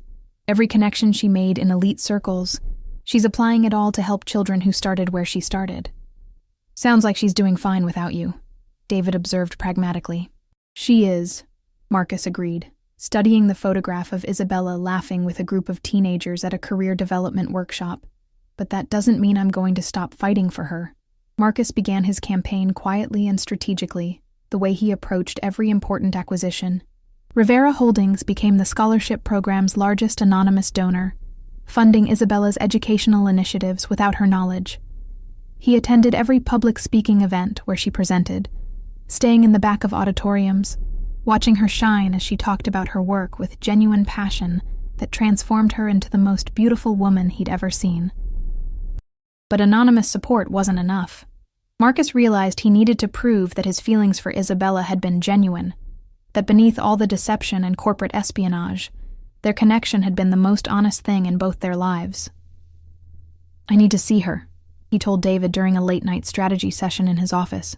every connection she made in elite circles, she's applying it all to help children who started where she started. Sounds like she's doing fine without you, David observed pragmatically. She is, Marcus agreed, studying the photograph of Isabella laughing with a group of teenagers at a career development workshop. But that doesn't mean I'm going to stop fighting for her. Marcus began his campaign quietly and strategically, the way he approached every important acquisition. Rivera Holdings became the scholarship program's largest anonymous donor, funding Isabella's educational initiatives without her knowledge. He attended every public speaking event where she presented, staying in the back of auditoriums, watching her shine as she talked about her work with genuine passion that transformed her into the most beautiful woman he'd ever seen. But anonymous support wasn't enough. Marcus realized he needed to prove that his feelings for Isabella had been genuine, that beneath all the deception and corporate espionage, their connection had been the most honest thing in both their lives. I need to see her, he told David during a late-night strategy session in his office.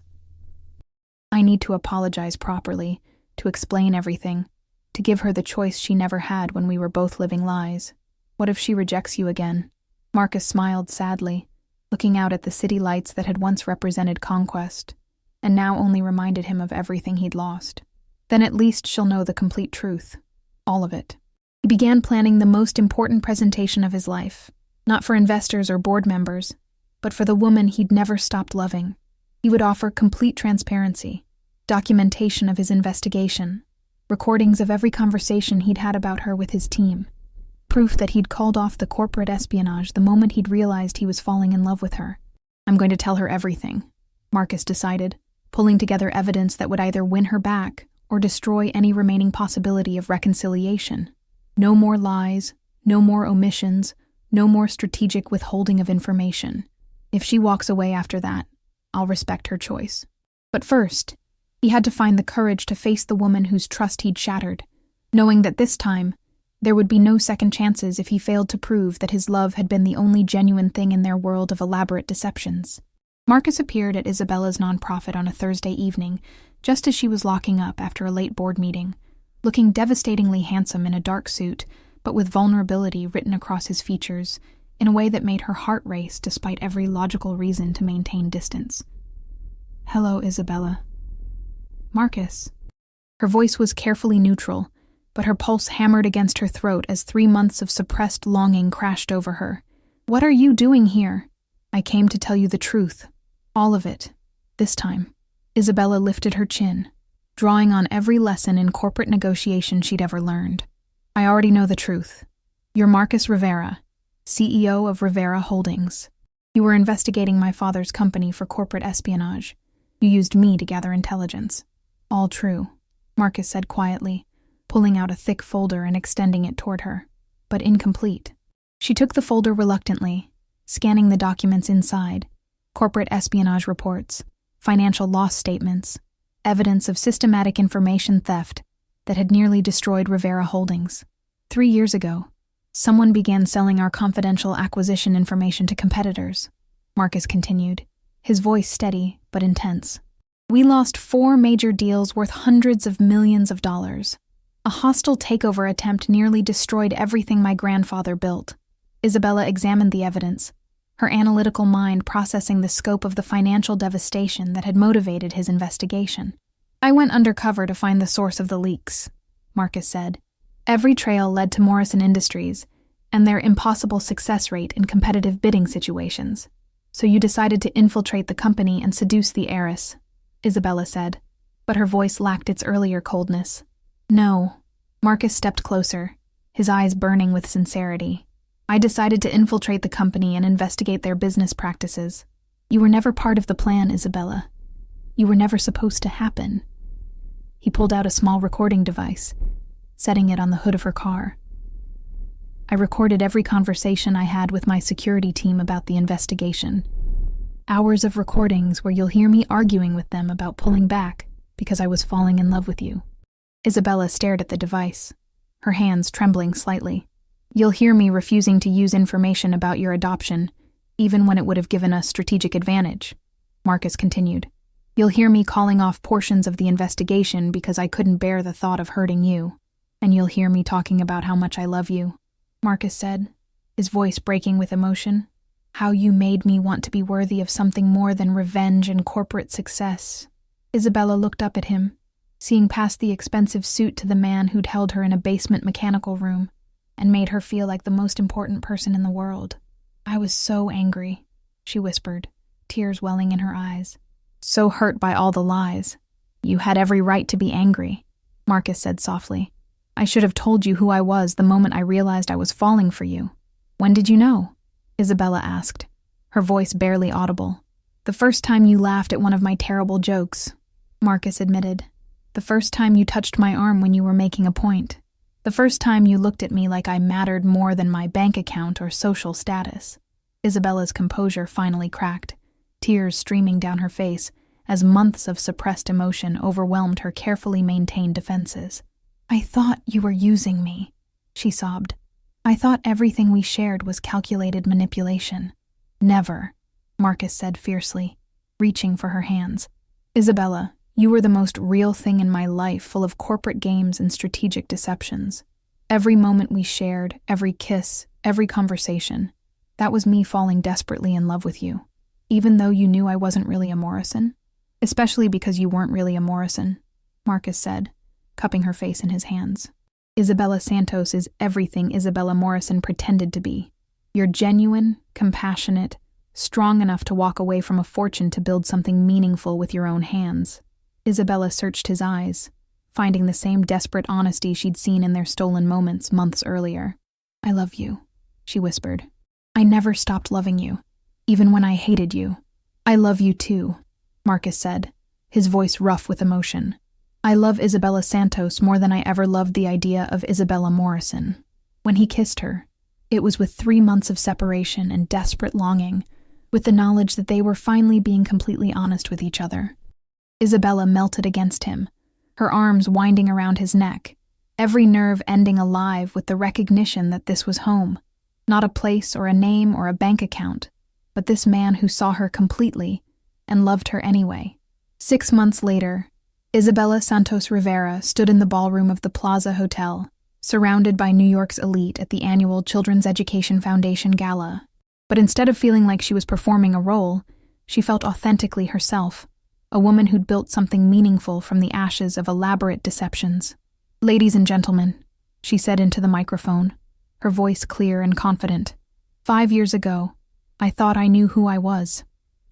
I need to apologize properly, to explain everything, to give her the choice she never had when we were both living lies. What if she rejects you again? Marcus smiled sadly, looking out at the city lights that had once represented conquest, and now only reminded him of everything he'd lost. Then at least she'll know the complete truth. All of it. He began planning the most important presentation of his life, not for investors or board members, but for the woman he'd never stopped loving. He would offer complete transparency, documentation of his investigation, recordings of every conversation he'd had about her with his team, proof that he'd called off the corporate espionage the moment he'd realized he was falling in love with her. I'm going to tell her everything, Marcus decided, pulling together evidence that would either win her back or destroy any remaining possibility of reconciliation. No more lies, no more omissions, no more strategic withholding of information. If she walks away after that, I'll respect her choice. But first, he had to find the courage to face the woman whose trust he'd shattered, knowing that this time, there would be no second chances if he failed to prove that his love had been the only genuine thing in their world of elaborate deceptions. Marcus appeared at Isabella's nonprofit on a Thursday evening, just as she was locking up after a late board meeting, looking devastatingly handsome in a dark suit, but with vulnerability written across his features, in a way that made her heart race despite every logical reason to maintain distance. Hello, Isabella. Marcus. Her voice was carefully neutral, but her pulse hammered against her throat as 3 months of suppressed longing crashed over her. What are you doing here? I came to tell you the truth. All of it. This time. Isabella lifted her chin, drawing on every lesson in corporate negotiation she'd ever learned. I already know the truth. You're Marcus Rivera, CEO of Rivera Holdings. You were investigating my father's company for corporate espionage. You used me to gather intelligence. All true, Marcus said quietly, pulling out a thick folder and extending it toward her, but incomplete. She took the folder reluctantly, scanning the documents inside: corporate espionage reports, financial loss statements, evidence of systematic information theft that had nearly destroyed Rivera Holdings. 3 years ago, someone began selling our confidential acquisition information to competitors, Marcus continued, his voice steady but intense. We lost 4 major deals worth hundreds of millions of dollars. A hostile takeover attempt nearly destroyed everything my grandfather built. Isabella examined the evidence, her analytical mind processing the scope of the financial devastation that had motivated his investigation. I went undercover to find the source of the leaks, Marcus said. Every trail led to Morrison Industries and their impossible success rate in competitive bidding situations. So you decided to infiltrate the company and seduce the heiress, Isabella said, but her voice lacked its earlier coldness. No. Marcus stepped closer, his eyes burning with sincerity. I decided to infiltrate the company and investigate their business practices. You were never part of the plan, Isabella. You were never supposed to happen. He pulled out a small recording device, setting it on the hood of her car. I recorded every conversation I had with my security team about the investigation. Hours of recordings where you'll hear me arguing with them about pulling back because I was falling in love with you. Isabella stared at the device, her hands trembling slightly. You'll hear me refusing to use information about your adoption, even when it would have given us strategic advantage, Marcus continued. You'll hear me calling off portions of the investigation because I couldn't bear the thought of hurting you. And you'll hear me talking about how much I love you, Marcus said, his voice breaking with emotion. How you made me want to be worthy of something more than revenge and corporate success. Isabella looked up at him, seeing past the expensive suit to the man who'd held her in a basement mechanical room and made her feel like the most important person in the world. I was so angry, she whispered, tears welling in her eyes. So hurt by all the lies. You had every right to be angry, Marcus said softly. I should have told you who I was the moment I realized I was falling for you. When did you know? Isabella asked, her voice barely audible. The first time you laughed at one of my terrible jokes, Marcus admitted. The first time you touched my arm when you were making a point. The first time you looked at me like I mattered more than my bank account or social status. Isabella's composure finally cracked, tears streaming down her face as months of suppressed emotion overwhelmed her carefully maintained defenses. I thought you were using me, she sobbed. I thought everything we shared was calculated manipulation. Never, Marcus said fiercely, reaching for her hands. Isabella, you were the most real thing in my life, full of corporate games and strategic deceptions. Every moment we shared, every kiss, every conversation, that was me falling desperately in love with you. Even though you knew I wasn't really a Morrison? Especially because you weren't really a Morrison, Marcus said, cupping her face in his hands. Isabella Santos is everything Isabella Morrison pretended to be. You're genuine, compassionate, strong enough to walk away from a fortune to build something meaningful with your own hands. Isabella searched his eyes, finding the same desperate honesty she'd seen in their stolen moments months earlier. I love you, she whispered. I never stopped loving you, even when I hated you. I love you too, Marcus said, his voice rough with emotion. I love Isabella Santos more than I ever loved the idea of Isabella Morrison. When he kissed her, it was with 3 months of separation and desperate longing, with the knowledge that they were finally being completely honest with each other. Isabella melted against him, her arms winding around his neck, every nerve ending alive with the recognition that this was home, not a place or a name or a bank account, but this man who saw her completely and loved her anyway. 6 months later, Isabella Santos Rivera stood in the ballroom of the Plaza Hotel, surrounded by New York's elite at the annual Children's Education Foundation Gala. But instead of feeling like she was performing a role, she felt authentically herself, a woman who'd built something meaningful from the ashes of elaborate deceptions. Ladies and gentlemen, she said into the microphone, her voice clear and confident. 5 years ago, I thought I knew who I was.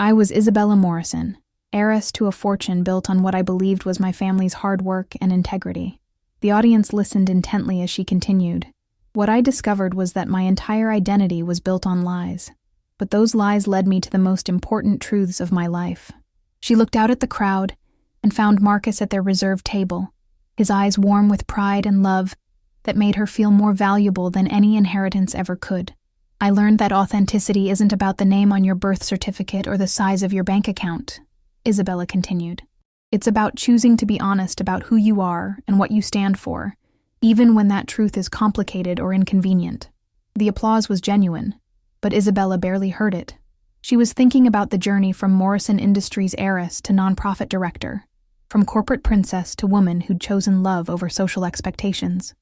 I was Isabella Morrison, heiress to a fortune built on what I believed was my family's hard work and integrity. The audience listened intently as she continued. What I discovered was that my entire identity was built on lies. But those lies led me to the most important truths of my life. She looked out at the crowd and found Marcus at their reserved table, his eyes warm with pride and love that made her feel more valuable than any inheritance ever could. I learned that authenticity isn't about the name on your birth certificate or the size of your bank account, Isabella continued. It's about choosing to be honest about who you are and what you stand for, even when that truth is complicated or inconvenient. The applause was genuine, but Isabella barely heard it. She was thinking about the journey from Morrison Industries heiress to nonprofit director, from corporate princess to woman who'd chosen love over social expectations.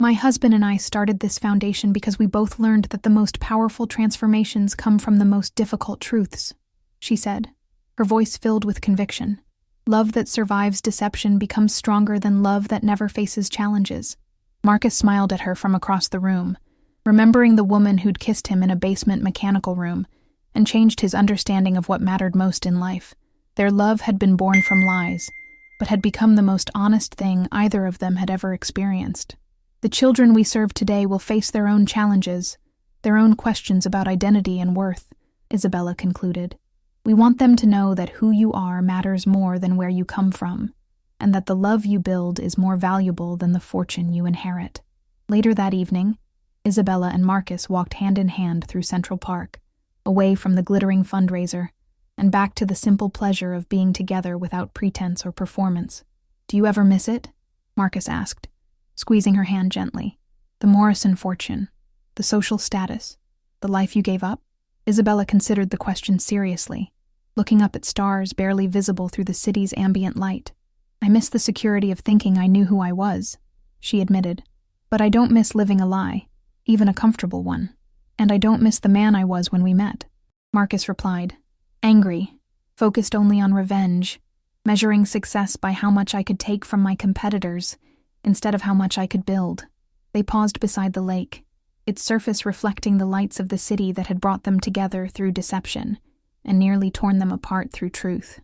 My husband and I started this foundation because we both learned that the most powerful transformations come from the most difficult truths, she said, her voice filled with conviction. Love that survives deception becomes stronger than love that never faces challenges. Marcus smiled at her from across the room, remembering the woman who'd kissed him in a basement mechanical room and changed his understanding of what mattered most in life. Their love had been born from lies, but had become the most honest thing either of them had ever experienced. The children we serve today will face their own challenges, their own questions about identity and worth, Isabella concluded. We want them to know that who you are matters more than where you come from, and that the love you build is more valuable than the fortune you inherit. Later that evening, Isabella and Marcus walked hand in hand through Central Park, away from the glittering fundraiser, and back to the simple pleasure of being together without pretense or performance. Do you ever miss it? Marcus asked, squeezing her hand gently. The Morrison fortune, the social status, the life you gave up? Isabella considered the question seriously, looking up at stars barely visible through the city's ambient light. I miss the security of thinking I knew who I was, she admitted. But I don't miss living a lie, even a comfortable one. And I don't miss the man I was when we met, Marcus replied, angry, focused only on revenge, measuring success by how much I could take from my competitors instead of how much I could build. They paused beside the lake, its surface reflecting the lights of the city that had brought them together through deception and nearly torn them apart through truth.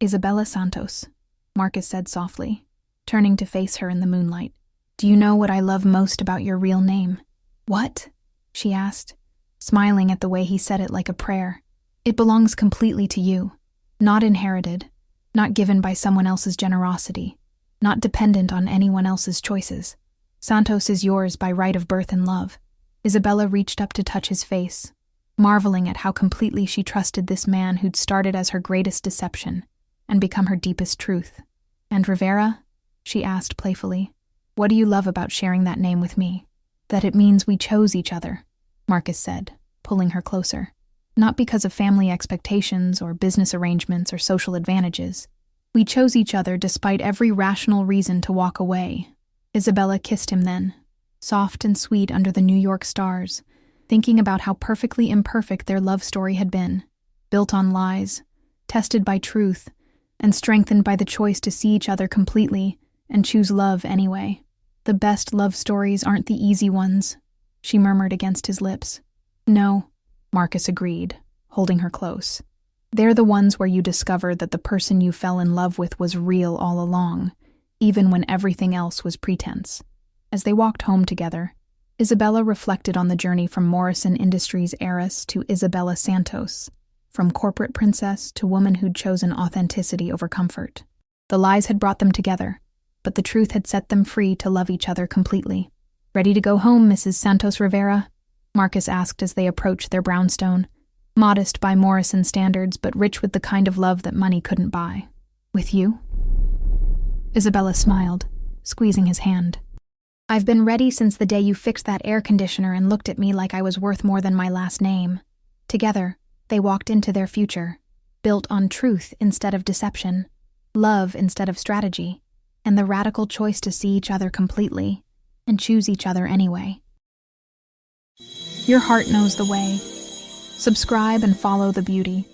Isabella Santos, Marcus said softly, turning to face her in the moonlight. Do you know what I love most about your real name? What? She asked, smiling at the way he said it like a prayer. It belongs completely to you, not inherited, not given by someone else's generosity, not dependent on anyone else's choices. Santos is yours by right of birth and love. Isabella reached up to touch his face, marveling at how completely she trusted this man who'd started as her greatest deception and become her deepest truth. And Rivera? She asked playfully. What do you love about sharing that name with me? That it means we chose each other, Marcus said, pulling her closer. Not because of family expectations or business arrangements or social advantages. We chose each other despite every rational reason to walk away. Isabella kissed him then, soft and sweet under the New York stars, thinking about how perfectly imperfect their love story had been, built on lies, tested by truth, and strengthened by the choice to see each other completely and choose love anyway. The best love stories aren't the easy ones, she murmured against his lips. No, Marcus agreed, holding her close. They're the ones where you discover that the person you fell in love with was real all along, even when everything else was pretense. As they walked home together, Isabella reflected on the journey from Morrison Industries heiress to Isabella Santos, from corporate princess to woman who'd chosen authenticity over comfort. The lies had brought them together, but the truth had set them free to love each other completely. Ready to go home, Mrs. Santos Rivera? Marcus asked as they approached their brownstone, modest by Morrison standards but rich with the kind of love that money couldn't buy. With you? Isabella smiled, squeezing his hand. I've been ready since the day you fixed that air conditioner and looked at me like I was worth more than my last name. Together, they walked into their future, built on truth instead of deception, love instead of strategy, and the radical choice to see each other completely and choose each other anyway. Your heart knows the way. Subscribe and follow the beauty.